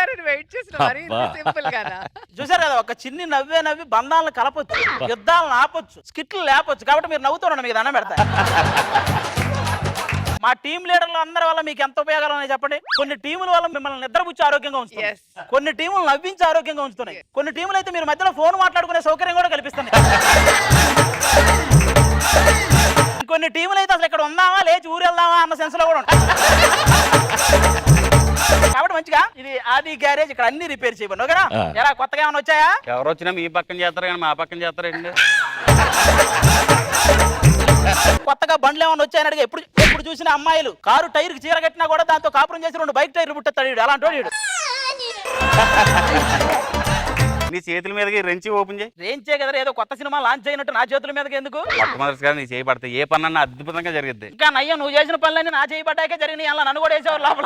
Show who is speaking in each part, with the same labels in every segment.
Speaker 1: చెప్తారని వెయిట్ చేసిన మరి సింపుల్ గానా?
Speaker 2: చూసారు కదా, ఒక చిన్ని నవ్వి బంధాలను కలపొచ్చు, యుద్ధాలను ఆపొచ్చు, స్కిట్లు లేపొచ్చు. కాబట్టి మీరు నవ్వుతుండండి, మీకు దండం పెడతా. మా టీం లీడర్లు అందరి వల్ల మీకు ఎంత ఉపయోగాలు ఉన్నాయి చెప్పండి. కొన్ని టీముల వల్ల మిమ్మల్ని నిద్రపుచ్చి ఆరోగ్యంగా ఉంచుతున్నాయి, కొన్ని టీములు నవ్వించి ఆరోగ్యంగా ఉంచుతున్నాయి, కొన్ని టీములు అయితే మీరు మధ్యలో ఫోన్ మాట్లాడుకునే సౌకర్యం కూడా కల్పిస్తున్నాయి. కొన్ని టీములు అయితే అసలు ఇక్కడ ఉందామా లేచి ఊరు వెళ్దామా అన్న సెన్స్ లో కూడా ఉంటాయి. కాబట్టి మంచిగా ఇది ఆది గ్యారేజ్, ఇక్కడ అన్ని రిపేర్ చేయబడి ఓకేనా? ఎలా కొత్తగా ఏమైనా వచ్చాయా?
Speaker 3: ఎవరు వచ్చినా మీ పక్కన చేస్తారు కానీ మా పక్కన చేస్తారండి.
Speaker 2: కొత్తగా బండ్లు ఏమైనా వచ్చాయని అడిగా. ఎప్పుడు చూసిన అమ్మాయిలు కారు టైర్ కి చీర కట్టినా కూడా దాంతో కాపురం చేసి 2 బైక్ టైర్లు పుట్టేస్తాడు. అలాంటి వాడు
Speaker 3: నీ చేతుల మీదకి రెంచి ఓపెన్ చేయి.
Speaker 2: రేంచే కదా, ఏదో కొత్త సినిమా లాంచ్ అయినట్టు నా చేతుల మీదకి ఎందుకు?
Speaker 3: మొట్టమొదటిసారి నీ చేయబడతాయి, ఏ పని అన్నా అద్భుతంగా జరిగిద్ది.
Speaker 2: ఇంకా నయ్యం, నువ్వు చేసిన పనులన్నీ నా చేయబడ్డాకే జరిగినాయి. అలా నన్ను కూడా వేసేవారు లోపల.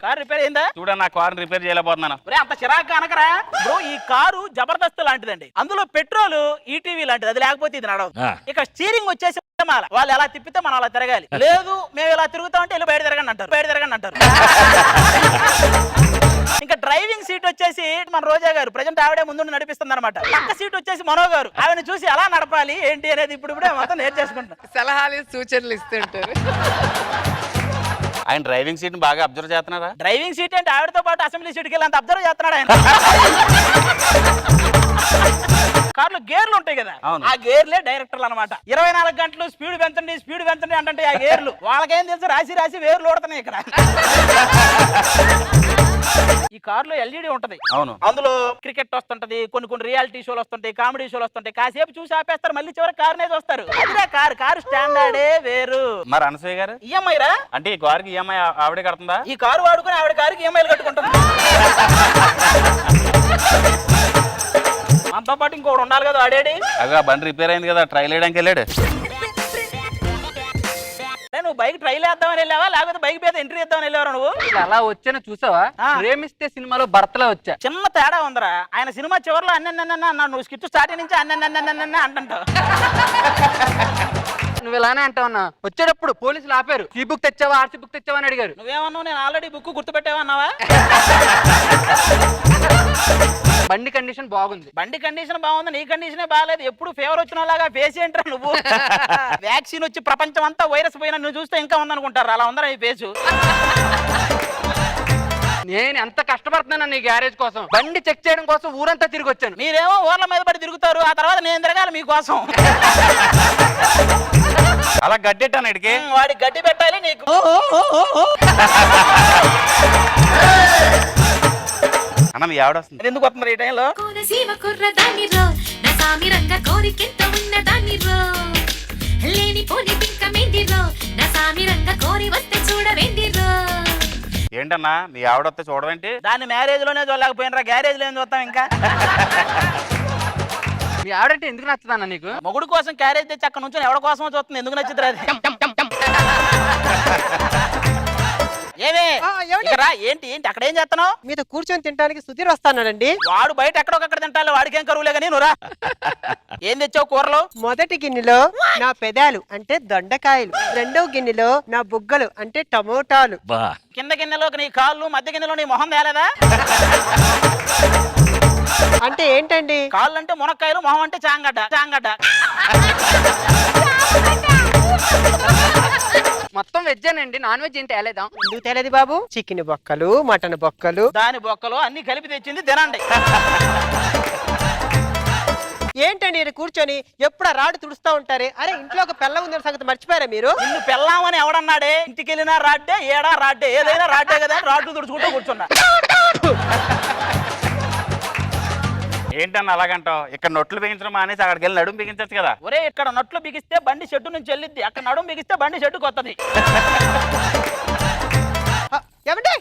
Speaker 2: కారు రిపేర్ అయిందా?
Speaker 3: చూడ నా కార్ రిపేర్ చేయలేకపోతున్నాను.
Speaker 2: అంత చిరాకు అనకరా బ్రో. ఈ కారు జబర్దస్త్ లాంటిదండి. అందులో పెట్రోల్ ఈటీవీ లాంటిది, అది లేకపోతే ఇది నడవదు. ఇక స్టీరింగ్ వచ్చేసి వాళ్ళు ఎలా తిప్పితే మనం అలా తిరగాలి. లేదు మేము ఇలా తిరుగుతామంటే వెళ్ళి బయట తిరగండి అంటారు. ఇంకా డ్రైవింగ్ సీట్ వచ్చేసి మన రోజా గారు, ప్రజెంట్ ఆవిడే ముందు నడిపిస్తుంది అనమాట. పక్క సీట్ వచ్చేసి మనో గారు, ఆవిడ చూసి ఎలా నడపాలి ఏంటి అనేది ఇప్పుడే మొత్తం నేర్చేసుకుంటాం.
Speaker 1: సలహాలు సూచనలు ఇస్తుంటారు.
Speaker 3: ఆయన డ్రైవింగ్ సీట్ బాగా అబ్జర్వ్ చేస్తున్నారా?
Speaker 2: డ్రైవింగ్ సీట్ అంటే ఆవిడతో పాటు అసెంబ్లీ సీట్కి వెళ్ళి అంత అబ్జర్వ్ చేస్తున్నాడు ఆయన. కార్లో గేర్లు ఉంటాయి కదా, ఆ గేర్లే డైరెక్టర్లు అనమాట. 24 గంటలు స్పీడ్ పెంచండి అంటే ఆ గేర్లు వాళ్ళకేం తెలుసు, రాసి వేర్లు ఓడుతున్నాయి ఇక్కడ. ఈ కారులో ఎల్ఈడి ఉంటది.
Speaker 3: అవును,
Speaker 2: అందులో క్రికెట్ వస్తుంటది, కొన్ని రియాలిటీ షోలు వస్తుంటాయి, కామెడీ షోలు వస్తుంటాయి. కాసేపు చూసి ఆపేస్తారు, మళ్ళీ చివరి కారునే చూస్తారు. అదిరా కారు స్టాండర్డే వేరు.
Speaker 3: మరి అనసూయ గారు
Speaker 2: ఈఎంఐ రా
Speaker 3: అంటే ఈ కారుకి ఈఎంఐ ఆవిడే కడుతుందా?
Speaker 2: ఈ కారు వాడుకుని ఆవిడ కారుకి ఈఎంఐలు కట్టుకుంటుంది. మనతో పాటు ఇంకోటి ఉండాలి కదా, ఆడేడి
Speaker 3: అగా బండి రిపేర్ అయింది కదా, ట్రైల్ వేయడానికి వెళ్ళాడు.
Speaker 2: నువ్వు బైక్ ట్రైల్ వేద్దామని వెళ్ళావా లేకపోతే బైక్ మీద ఎంట్రీ ఇద్దామని వెళ్ళావా? నువ్వు
Speaker 4: అలా వచ్చాను చూసావా? ప్రేమిస్తే సినిమాలో భర్తలా వచ్చా.
Speaker 2: చిన్న తేడా ఉందరా. ఆయన సినిమా చివరిలో అన్న నువ్వు స్కిట్ స్టార్టింగ్ నుంచి అన్న అంటుంటావు.
Speaker 4: నువ్వు ఇలానే అంటావన్నా. వచ్చేటప్పుడు పోలీసులు ఆపారు, ఈ బుక్ తెచ్చావా ఆర్సీ బుక్ తెచ్చావా అని అడిగారు.
Speaker 2: నువ్వేమన్నావు? నేను ఆల్రెడీ బుక్ గుర్తుపెట్టావా అన్నావా?
Speaker 4: బండి కండిషన్ బాగుంది.
Speaker 2: బండి కండిషన్ బాగుంది, నీ కండిషనే బాగాలేదు. ఎప్పుడు ఫేవర్ వచ్చిన లాగా ఫేస్ ఏంట్రా నువ్వు? వ్యాక్సిన్ వచ్చి ప్రపంచం అంతా వైరస్ పోయినా నువ్వు చూస్తే ఇంకా ఉందనుకుంటారు. అలా ఉందరా ఈ ఫేసు.
Speaker 4: నేను ఎంత కష్టపడుతున్నాను నీ గ్యారేజ్ కోసం, బండి చెక్ చేయడం కోసం ఊరంతా తిరిగి వచ్చాను.
Speaker 2: మీరేమో ఊర్ల మీద పడి తిరుగుతారు, ఆ తర్వాత నేను తిరగాలి మీకోసం.
Speaker 3: అలా గడ్డెట్టాను ఇడికి.
Speaker 2: వాడికి గడ్డి పెట్టాలి నీకు.
Speaker 3: అన్న మీ ఆవిడ వస్తుంది.
Speaker 2: ఎందుకు వస్తుంది ఈ టైంలో?
Speaker 3: ఏంటన్నా మీ ఆవిడ వస్తే చూడవేంటి?
Speaker 2: దాన్ని మ్యారేజ్ లోనే చూడలేకపోయినరా, గ్యారేజ్ లో ఏం చూస్తాం ఇంకా.
Speaker 4: మీ ఆవిడంటే ఎందుకు నచ్చదన్న నీకు?
Speaker 2: మొగుడు కోసం క్యారేజ్ తెచ్చి అక్కడ నుంచి ఎవరి కోసమో చూస్తుంది, ఎందుకు నచ్చుతుంది అది? ఏమే ఏంటి అక్కడ ఏం చేస్తున్నావు?
Speaker 5: మీద కూర్చొని తినడానికి సుధీర్ వస్తానండి.
Speaker 2: వాడు బయట ఎక్కడొక్కడ తింటాను, వాడికి ఏం కరువులే కానీ నువ్వురా. ఏం తెచ్చావు కూరలో?
Speaker 5: మొదటి గిన్నెలో నా పెదాలు అంటే దొండకాయలు, రెండో గిన్నెలో నా బుగ్గలు అంటే టమోటాలు,
Speaker 2: కింద గిన్నెలోకి నీ కాళ్ళు, మధ్య గిన్నెలో నీ మొహం తేలేదా?
Speaker 5: అంటే ఏంటండి?
Speaker 2: కాళ్ళు అంటే మునక్కాయలు, మొహం అంటే చాంగడ్డ.
Speaker 4: మొత్తం వెజ్జేనండి, నాన్ వెజ్ ఏం తేలేదా?
Speaker 5: ఎందుకు తేలేదు బాబు? చికెన్ బొక్కలు, మటన్ బొక్కలు,
Speaker 2: దాని బొక్కలు అన్ని కలిపి తెచ్చింది తినండి.
Speaker 5: ఏంటండి కూర్చొని ఎప్పుడు రాడు తుడుస్తా ఉంటారే? అరే ఇంట్లో ఒక పెళ్ళ ఉందని సంగతి మర్చిపోయారా మీరు?
Speaker 2: నిన్ను పెళ్ళామని ఎవడన్నాడే? ఇంటికి వెళ్ళినా రాడ్డే, ఏడా రాడ్డే, ఏదైనా రాడ్డే కదా. రాడ్లు తుడుచుకుంటూ కూర్చున్నా.
Speaker 3: ఏంటన్నా అలాగంటావు? ఇక్కడ నొట్లు బిగించడం మానేసి అక్కడికి వెళ్ళి నడుము బిగించచ్చు కదా.
Speaker 2: ఒరే ఇక్కడ నొట్లు బిగిస్తే బండి షెడ్డు నుంచి వెళ్ళిద్ది, అక్కడ నడుము బిగిస్తే బండి షెడ్డుకి వస్తుంది.
Speaker 5: ఏమంటే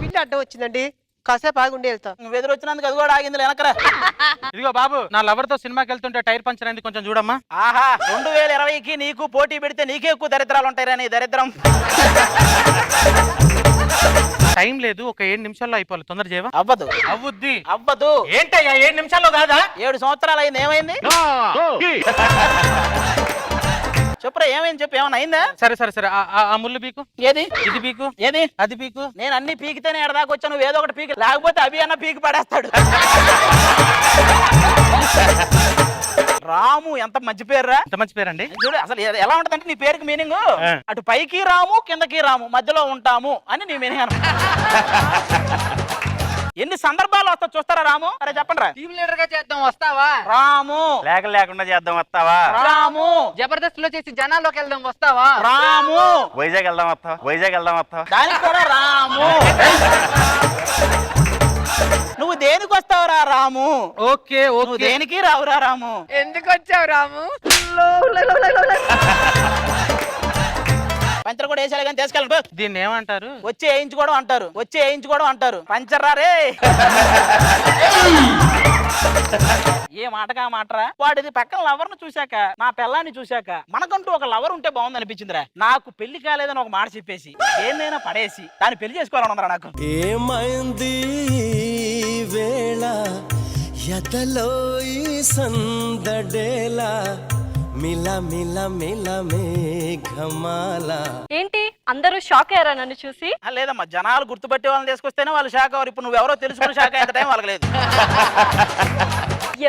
Speaker 5: పిల్లి అడ్డం వచ్చిందండి, కాసేపు ఆగి ఉండి వెళ్తా.
Speaker 2: నువ్వు ఎదురు వచ్చినందుకు అది కూడా ఆగింది వెనకరా.
Speaker 4: ఇదిగో బాబు, నా లవర్ తో సినిమాకి వెళ్తుంటే టైర్ పంచర్ అయింది, కొంచెం చూడమ్మా.
Speaker 2: ఆహా 2020కి నీకు పోటీ పెడితే నీకే ఎక్కువ దరిద్రాలు ఉంటాయి రా. నీ దరిద్రం
Speaker 4: టైం లేదు, ఒక 7 నిమిషాల్లో అయిపోవాలి, తొందర చేయవా?
Speaker 2: అవ్వదు.
Speaker 4: ఏంటయ్యా 7 నిమిషాల్లో కాదా?
Speaker 2: 7 సంవత్సరాలు అయింది, ఏమైంది? చెప్పురా ఏమైంది చెప్పు, ఏమైనా అయిందా?
Speaker 4: సరే సరే సరే ఆ ముళ్ళు పీకు,
Speaker 2: ఏది
Speaker 4: ఇది పీకు,
Speaker 2: ఏది
Speaker 4: అది పీకు.
Speaker 2: నేను అన్ని పీకితేనే ఎడదాకా వచ్చాను, నువ్వు ఏదో ఒకటి పీకి, లేకపోతే అభి అన్న పీకి పడేస్తాడు. రాము ఎంత మంచి పేరురా.
Speaker 4: ఎంత మంచి పేరండి.
Speaker 2: చూడు అసలు ఎలా ఉంటదంటే నీ పేరుకి మీనింగ్ అటు పైకి రాము కిందకి రాము మధ్యలో ఉంటాము అని నీ మీనింగ్ అన్న. ఎన్ని సందర్భాలు వస్తా చూస్తారా రాము? అరే చెప్పండి రా.
Speaker 4: టీమ్ లీడర్ గా చేద్దాం, వస్తావా?
Speaker 2: రాము
Speaker 3: లేకుండా చేద్దాం వస్తావా?
Speaker 2: రాము
Speaker 4: జబర్దస్త్ లో చేసి జనాల్లోకి వెళ్దాం, వస్తావా?
Speaker 2: రాము
Speaker 3: వైజాగ్ వెళ్దాం వస్తావా?
Speaker 2: దానికి కూడా రాము. నువ్వు దేనికి వస్తావురా రాము?
Speaker 4: ఓకే
Speaker 2: నువ్వు
Speaker 4: ఓకే.
Speaker 2: దేనికి రావురా రాము?
Speaker 1: ఎందుకు వచ్చావు రాము?
Speaker 2: పంచర్ కూడా వేసాలి కానీ తీసుకెళ్ళండి పో.
Speaker 4: దీన్ని ఏమంటారు?
Speaker 2: వచ్చి వేయించుకోవడం అంటారు. పంచర్ రే. ఏ మాటగా మాటరా. వాడిది పక్కన లవర్ ను చూశాక, నా పిల్లాన్ని చూశాక మనకంటూ ఒక లవర్ ఉంటే బాగుంది అనిపించిందిరా. నాకు పెళ్లి కాలేదని ఒక మాట చెప్పేసి ఏదైనా పడేసి దాన్ని పెళ్లి చేసుకోవాలన్నరా నాకు.
Speaker 6: ఏమైంది వేళ ఎదలో ఈ సందడేలా మిల మిల మిల మేఘమాల.
Speaker 7: ఏంటి అందరూ షాక్ అయ్యారా నన్ను చూసి?
Speaker 2: లేదమ్మా, జనాలు గుర్తుపట్టే వాళ్ళని తీసుకొస్తేనే వాళ్ళు షాక్ అవ్వరు. ఇప్పుడు నువ్వెవరో తెలుసుకుని షాక్ అయ్యేంత టైం వాళ్ళకి లేదు.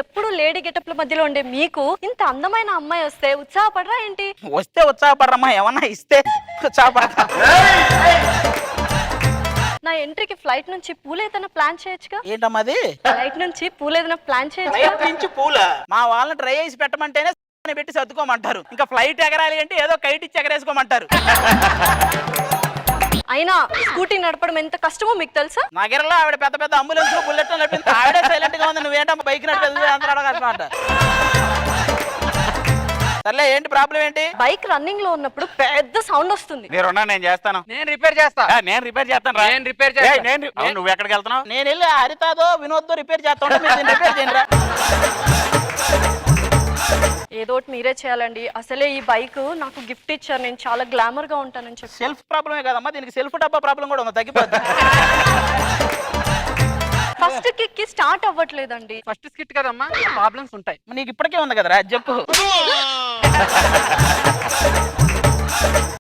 Speaker 7: ఎప్పుడు లేడీ గెటప్ల మధ్యలో ఉండే మీకు ఇంత అందమైన అమ్మాయి వస్తే ఉత్సాహపడరా ఏంటి?
Speaker 2: వస్తే ఉత్సాహపడరమ్మా, ఏమన్నా ఇస్తే ఉత్సాహపడతా.
Speaker 7: నా ఎంట్రీకి ఫ్లైట్ నుంచి పూలు ఏదైనా ప్లాన్ చేయొచ్చుగా?
Speaker 2: ఏంటమ్మా అది?
Speaker 7: ఫ్లైట్ నుంచి పూలు ఏదైనా ప్లాన్ చేయొచ్చుగా?
Speaker 2: నుంచి పూల మా వాళ్ళని ట్రై చేసి పెట్టమంటేనే పెట్టి సర్దుకోమంటారు. ఇంకా ఫ్లైట్ ఎగరాలి అంటే ఏదో కైట్ ఇచ్చి ఎగరేసుకోమంటారు.
Speaker 7: అయినా స్కూటీ నడపడం ఎంత కష్టమో మీకు తెలుసా?
Speaker 2: నగరంలో ఆవిడ పెద్ద పెద్ద అంబులెన్స్ లో బుల్లెట్ నడిపింది, ఆవిడే సైలెంట్ గా ఉంది. నువ్వేంటమ్మా బైక్ నడిపేది? సర్లే, ఏంటి ప్రాబ్లం ఏంటి?
Speaker 7: బైక్ రన్నింగ్ లో ఉన్నప్పుడు పెద్ద సౌండ్ వస్తుంది.
Speaker 3: నేను చేస్తాను.
Speaker 4: నేను రిపేర్ చేస్తా.
Speaker 3: నేను రిపేర్ చేస్తాను రా.
Speaker 4: నేను రిపేర్ చేస్తా.
Speaker 3: నువ్వు ఎక్కడికి వెళ్తున్నావు?
Speaker 2: నేను వెళ్ళి హరితాదో వినోద్దో రిపేర్ చేస్తా. రిపేర్ చేయండి.
Speaker 7: ఏదో ఒకటి మీరే చేయాలండి. అసలే ఈ బైక్ నాకు గిఫ్ట్ ఇచ్చారు, నేను చాలా గ్లామర్ గా ఉంటానని చెప్పి.
Speaker 2: సెల్ఫ్ ప్రాబ్లమే కదమ్మా, దీనికి సెల్ఫ్ డబ్బా ప్రాబ్లం కూడా ఉంది, తగ్గిపోద్ది.
Speaker 7: ఫస్ట్ కిక్ స్టార్ట్ అవ్వట్లేదండి.
Speaker 4: ఫస్ట్ స్కిట్ కదమ్మా, ప్రాబ్లమ్స్ ఉంటాయి.
Speaker 2: నీకు ఇప్పటికే ఉంది కదరా, చెప్పు.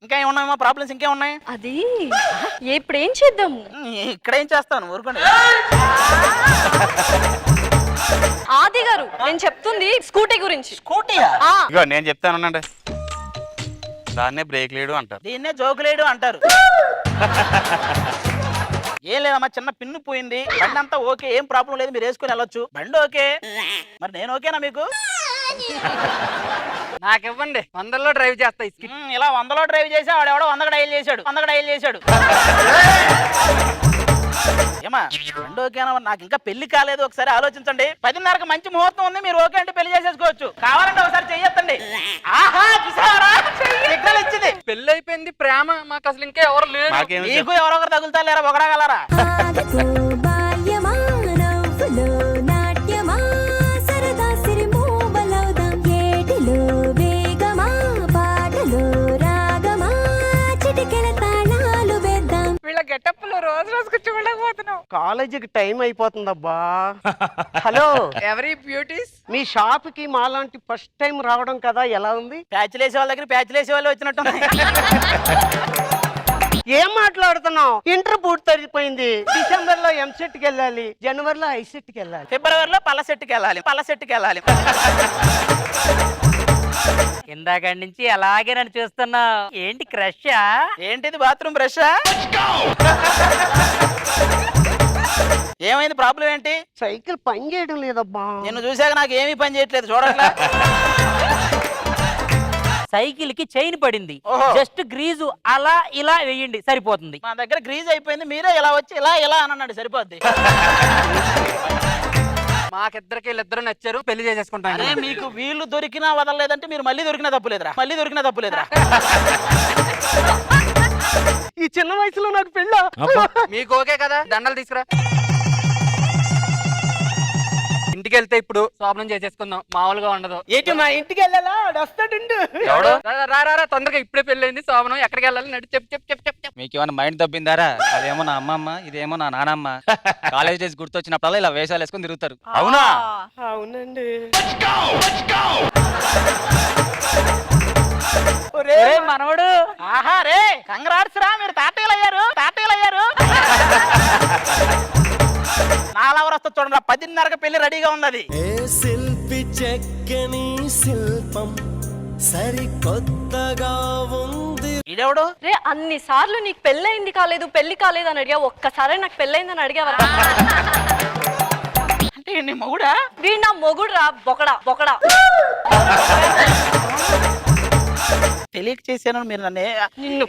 Speaker 2: ఇంకా ఏమున్నాయమ్మా ప్రాబ్లమ్స్? ఇంకే ఉన్నాయి?
Speaker 7: అది ఇప్పుడు ఏం చేద్దాము?
Speaker 2: ఇక్కడ ఏం చేస్తాను, ఊరుకోండి.
Speaker 7: ఆది గారు, నేను చెప్తుంది స్కూటీ గురించి.
Speaker 2: స్కూటీయా?
Speaker 3: ఇగో నేను చెప్తాను, దాన్నే బ్రేక్ లేడు అంటారు.
Speaker 2: దీన్నే జోకులేడు అంటారు. ఏం లేదమ్మా, చిన్న పిన్ను పోయింది, బండి అంతా ఓకే, ఏం ప్రాబ్లం లేదు, మీరు వేసుకుని వెళ్ళొచ్చు. బండి ఓకే, మరి నేను ఓకేనా మీకు?
Speaker 4: నాకివ్వండి, 100లో డ్రైవ్ చేస్తా.
Speaker 2: ఇలా 100లో డ్రైవ్ చేసి ఆవిడెవడో 100 డైల్ చేశాడు. ఏమా బండి ఓకేనా? నాకు ఇంకా పెళ్లి కాలేదు, ఒకసారి ఆలోచించండి. 10:30కి మంచి ముహూర్తం ఉంది, మీరు ఓకే అంటే పెళ్లి చేసేసుకోవచ్చు. కావాలంటే ఒకసారి చెయ్యొద్దండి. ఆహా, చూసారా సిగ్నల్ ఇచ్చింది.
Speaker 4: పెళ్లి అయిపోయింది, ప్రేమ మాకు అసలు ఇంకా ఎవరు లేరు.
Speaker 2: నీకు ఎవరొకరు తగులుతా లేరా, ఒకడాగలరా?
Speaker 1: వీళ్ళ గెటప్ లో రోజు రోజుకు చూడలేకపోతున్నావు.
Speaker 5: కాలేజీకి టైం అయిపోతుందబ్బా. హలో,
Speaker 1: ఎవరి బ్యూటీస్?
Speaker 5: మీ షాప్ కి మాలాంటి ఫస్ట్ టైం రావడం కదా, ఎలా ఉంది?
Speaker 2: ప్యాచ్లు వేసే వాళ్ళ దగ్గర ప్యాచ్లు వేసే వాళ్ళు వచ్చినట్టు.
Speaker 5: ఏం మాట్లాడుతున్నావు? ఇంటర్ పూర్తయిపోయింది. డిసెంబర్ లో ఎంసెట్ కి వెళ్ళాలి, జనవరిలో ఐసెట్ కి వెళ్ళాలి,
Speaker 2: ఫిబ్రవరిలో పల్ల సెట్కి వెళ్ళాలి.
Speaker 8: ఇందాక నుంచి అలాగే నన్ను చూస్తున్నా. ఏంటి క్రషా?
Speaker 2: ఏంటిది బాత్రూమ్ బ్రష్? ఏమైంది, ప్రాబ్లం ఏంటి?
Speaker 5: సైకిల్ పని చేయడం లేదబ్బా.
Speaker 2: నిన్ను చూసాక నాకు ఏమీ పని చేయట్లేదు, చూడట్లా.
Speaker 8: సైకిల్ కి చైన్ పడింది,
Speaker 2: ఓహో.
Speaker 8: జస్ట్ గ్రీజు అలా ఇలా వేయండి సరిపోతుంది.
Speaker 2: మా దగ్గర గ్రీజ్ అయిపోయింది, మీరే ఇలా వచ్చి ఇలా అని అన్నాడు, సరిపోద్ది.
Speaker 4: మాకిద్దరికి వీళ్ళిద్దరు నచ్చారు, పెళ్లి చేసేసుకుంటాను.
Speaker 2: అరే మీకు వీళ్ళు దొరికినా వదలలేదంటే మీరు మళ్ళీ దొరికినా తప్పులేదురా.
Speaker 5: ఈ చిన్న వయసులో నాకు పెళ్ళా?
Speaker 4: మీకు ఓకే కదా? దండలు తీసుకురా. ఇంటికి వెళ్తే ఇప్పుడు శోభనం చేసేసుకుందాం, మామూలుగా ఉండదు.
Speaker 5: ఏంటి మా ఇంటికి వెళ్ళాలా? వస్తాడండు.
Speaker 4: ఎవడు? రా తొందరగా, ఇప్పుడే పెళ్ళైంది, శోభనం ఎక్కడికి వెళ్ళాలి నడు, చెప్పు.
Speaker 9: మీకు ఏమైనా మైండ్ తప్పిందారా? అదేమో నా అమ్మమ్మ, ఇదేమో నా నానమ్మ. కాలేజ్ డేస్ గుర్తొచ్చినప్పుడల్లా ఇలా వేషాలు వేసుకొని తిరుగుతారు.
Speaker 3: అవునా?
Speaker 5: అవునండి.
Speaker 8: మనవడు
Speaker 2: ఆహా రే కంగ్రాట్స్ రా, మీరు తాతయ్యలు అయ్యారు. నాలవరు వస్తా చూడండి, 10:30కి పెళ్లి రెడీగా ఉంది.
Speaker 6: ఏ శిల్పి చెక్కని శిల్పం సరికొత్తగా ఉంది.
Speaker 2: ఇడెవడు?
Speaker 7: రే అన్ని సార్లు నీకు పెళ్ళయింది కాలేదు పెళ్లి కాలేదు అని అడిగా, ఒక్కసారి నాకు పెళ్ళయిందని అడిగావా?
Speaker 2: అంటే నీ మొగుడా?
Speaker 7: వీడు నా మొగుడు రా, బొకడా.
Speaker 2: తెలియక చేశాను మీరు నన్ను.
Speaker 7: నిన్ను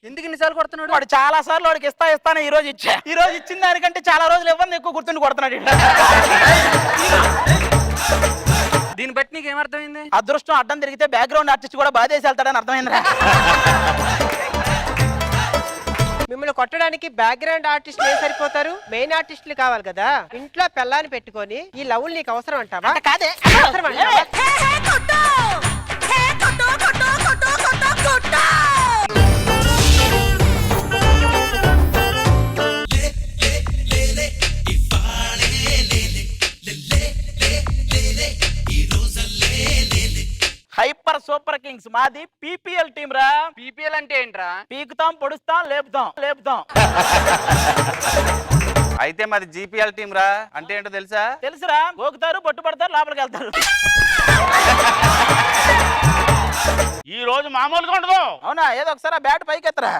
Speaker 2: ఎందుకు ఇన్నిసార్లు కొడుతున్నాడు? వాడు చాలా సార్లు వాడికి ఇస్తాను ఈ రోజు ఇచ్చా. ఈ రోజు ఇచ్చిన దానికంటే చాలా రోజులు ఇవ్వండి ఎక్కువ గుర్తుండి కొడుతున్నాడు.
Speaker 4: దీన్ని బట్టి నీకు ఏమర్థమైంది?
Speaker 2: అదృష్టం అడ్డం తిరిగితే బ్యాక్గ్రౌండ్ ఆర్టిస్ట్ కూడా బాధేసి వెళ్తాడని అర్థమైందిరా.
Speaker 5: మిమ్మల్ని కొట్టడానికి బ్యాక్గ్రౌండ్ ఆర్టిస్టులు ఏం సరిపోతారు? మెయిన్ ఆర్టిస్టులు కావాలి కదా. ఇంట్లో పెళ్ళాన్ని పెట్టుకొని ఈ లవ్లు నీకు అవసరం అంటావా?
Speaker 2: కాదే
Speaker 5: అవసరం అంటావా?
Speaker 2: హైపర్ సూపర్ కింగ్స్ మాది పీపీఎల్ టీం రా.
Speaker 4: పీపీఎల్ అంటే ఏంట్రా?
Speaker 2: పీకుతాం, పొడుస్తాం, లేపుతాం.
Speaker 3: అయితే మరి జీపీఎల్ టీం రా అంటే ఏంటో తెలుసా?
Speaker 2: తెలుసురా, గోకుతారు, పట్టుబడతారు, లోపలికి వెళ్తారు.
Speaker 3: ఈ రోజు మామూలుగా ఉండదు.
Speaker 2: అవునా? ఏదో ఒకసారి ఆ బ్యాట్ పైకి ఎత్తరా.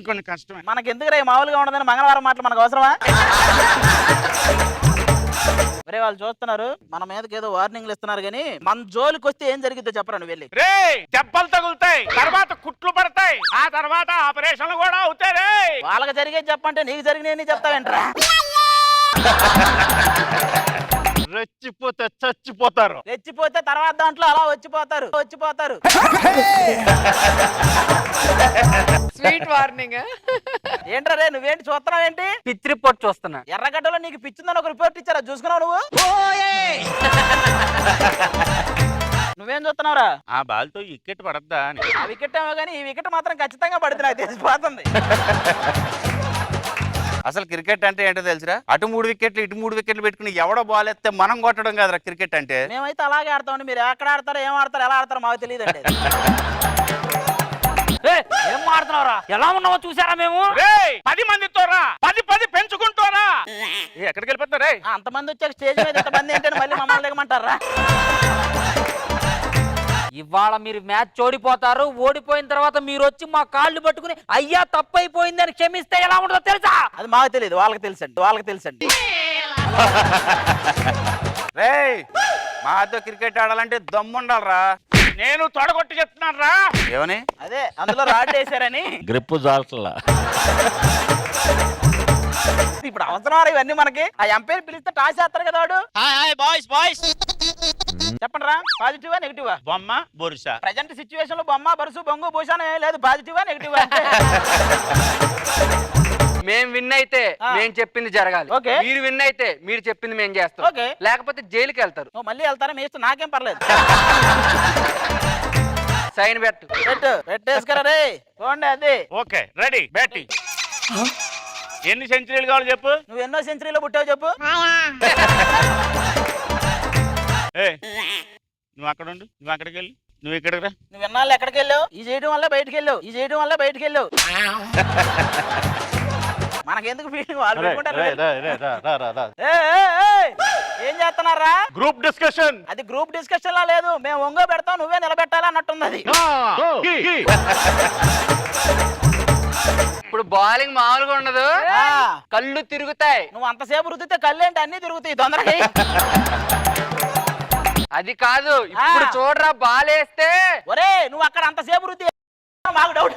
Speaker 3: కొన్ని కష్టమే.
Speaker 2: మనకెందుకురా మామూలుగా ఉండదని మంగళవారం మాటలు మనకు అవసరమా? ఒరే వాళ్ళు చూస్తున్నారు, మన మీదకి ఏదో వార్నింగ్లు ఇస్తున్నారు, కానీ మన జోలికి వస్తే ఏం జరిగిద్దో చెప్పరా నువ్వు వెళ్ళి.
Speaker 3: రే దెబ్బలు తగులుతాయి, తర్వాత కుట్లు పడతాయి, ఆ తర్వాత ఆపరేషన్లు కూడా అవుతాయి. రే
Speaker 2: వాళ్ళకి జరిగేది చెప్పంటే నీకు జరిగినాయని చెప్తావేంట్రా?
Speaker 3: రెచ్చిపోతే చచ్చిపోతారు.
Speaker 2: రెచ్చిపోతే తర్వాత దాంట్లో అలా వచ్చిపోతారు.
Speaker 1: Sweet warning.
Speaker 2: ఏంట్రా రే, నువ్వేంటి చూస్తున్నావేంటి?
Speaker 4: పిచ్చి రిపోర్ట్ చూస్తున్నా.
Speaker 2: ఎర్రగడ్డలో నీకు పిచ్చిందని ఒక రిపోర్ట్ ఇచ్చారా, చూసుకున్నావు నువ్వు? నువ్వేం చూస్తున్నావురా?
Speaker 3: ఆ బాల్తో వికెట్ పడద్దా అని.
Speaker 2: ఆ వికెట్ ఏమో కానీ ఈ వికెట్ మాత్రం ఖచ్చితంగా పడుతుంది, నాకు తెలిసిపోతుంది.
Speaker 3: అసలు క్రికెట్ అంటే ఏంటో తెలుసురా? అటు 3 వికెట్లు ఇటు 3 వికెట్లు పెట్టుకుని ఎవడో బాల్ ఎత్తే మనం కొట్టడం కాదురా క్రికెట్ అంటే.
Speaker 2: మేమైతే అలాగే ఆడతామండి. మీరు ఎక్కడ ఆడతారో, ఏం ఆడతారో, ఎలా ఆడతారో మాకు తెలియదు అండి.
Speaker 8: ఏం మాడుతున్నావురా? ఎలా ఉన్నావో చూసారా మేము?
Speaker 3: 10 మందితో రా, 10 పెంచుకుంటారా. ఎక్కడికి వెళ్ళిపోతారా?
Speaker 2: అంతమంది వచ్చాక స్టేజ్ మీద ఇంతమంది ఏంటంటే మళ్ళీ మమ్మల్ని దిగమంటారా?
Speaker 8: ఇవాళ మీరు మ్యాచ్ ఓడిపోతారు. ఓడిపోయిన తర్వాత మీరు వచ్చి మా కాళ్ళు పట్టుకుని అయ్యా తప్పైపోయిందని క్షమిస్తే ఎలా ఉంటుందో తెలుసా?
Speaker 2: అది మాకు తెలియదు, వాళ్ళకి తెలుసండి.
Speaker 3: రేయ్ మాతో క్రికెట్ ఆడాలంటే దమ్ముండాలరా. నేను తొడగొట్టి చెప్తున్నాను రా. ఏమని?
Speaker 2: అదే అందులో రాడ్ వేసారని.
Speaker 10: గ్రిప్పు జాగ్రత్త.
Speaker 2: ఇప్పుడు అవసరం ఇవన్నీ మనకి. ఆ ఎంపైర్ పిలిస్తే టాస్ చేస్తారు కదా వాడు.
Speaker 3: బాయ్స్
Speaker 2: చెప్పండి రా, పాజిటివా నెగిటివా?
Speaker 3: బొమ్మ బొరుసా.
Speaker 2: ప్రజెంట్ సిచ్యువేషన్ లో బొమ్మ, బరుసు, బొంగు, భూషణ ఏం లేదు. పాజిటివా నెగిటివా?
Speaker 4: మేం విన్ అయితే నేను చెప్పింది జరగాలి.
Speaker 2: ఓకే.
Speaker 4: మీరు విన్ అయితే మీరు చెప్పింది మేము చేస్తాం.
Speaker 2: ఓకే.
Speaker 4: లేకపోతే జైలుకి వెళ్తారు.
Speaker 2: మళ్ళీ వెళ్తారా? మీ ఇష్టం, నాకేం పర్లేదు.
Speaker 4: సైన్ పెట్టు.
Speaker 2: పెట్టేసుకురా రే. పోండి అది.
Speaker 3: Okay ready batting. ఎన్ని సెంచరీలు కావాలి చెప్పు?
Speaker 2: నువ్వు ఎన్నో సెంచరీలో పుట్టావు చెప్పు?
Speaker 3: నువ్వు అక్కడ ఉండు, నువ్వు అక్కడికి వెళ్ళి, నువ్వు ఇక్కడికి రా.
Speaker 2: నువ్వు ఎన్నాళ్ళు ఎక్కడికి వెళ్ళావు? ఈ చేయడం వల్ల బయటికి వెళ్ళావు. మనకెందుకు ఫీలింగ్? వాళ్ళు పెట్టుకుంటారు. ఏం చేస్తున్నారా?
Speaker 3: Group discussion.
Speaker 2: అది గ్రూప్ డిస్కషన్ లా లేదు. మేము ఒంగో పెడతాం, నువ్వే నిలబెట్టాలి అన్నట్టుంది అది.
Speaker 4: ఇప్పుడు బౌలింగ్ మామూలుగా ఉండదు, కళ్ళు తిరుగుతాయి.
Speaker 2: నువ్వు అంతసేపు రుద్దితే కళ్ళేంటి అన్ని తిరుగుతాయి తొందరగా.
Speaker 4: అది కాదు, ఇప్పుడు చూడరా బాల్ వేస్తే.
Speaker 2: ఒరే నువ్వు అక్కడ అంతసేపు రుద్ది మాకు డౌట్.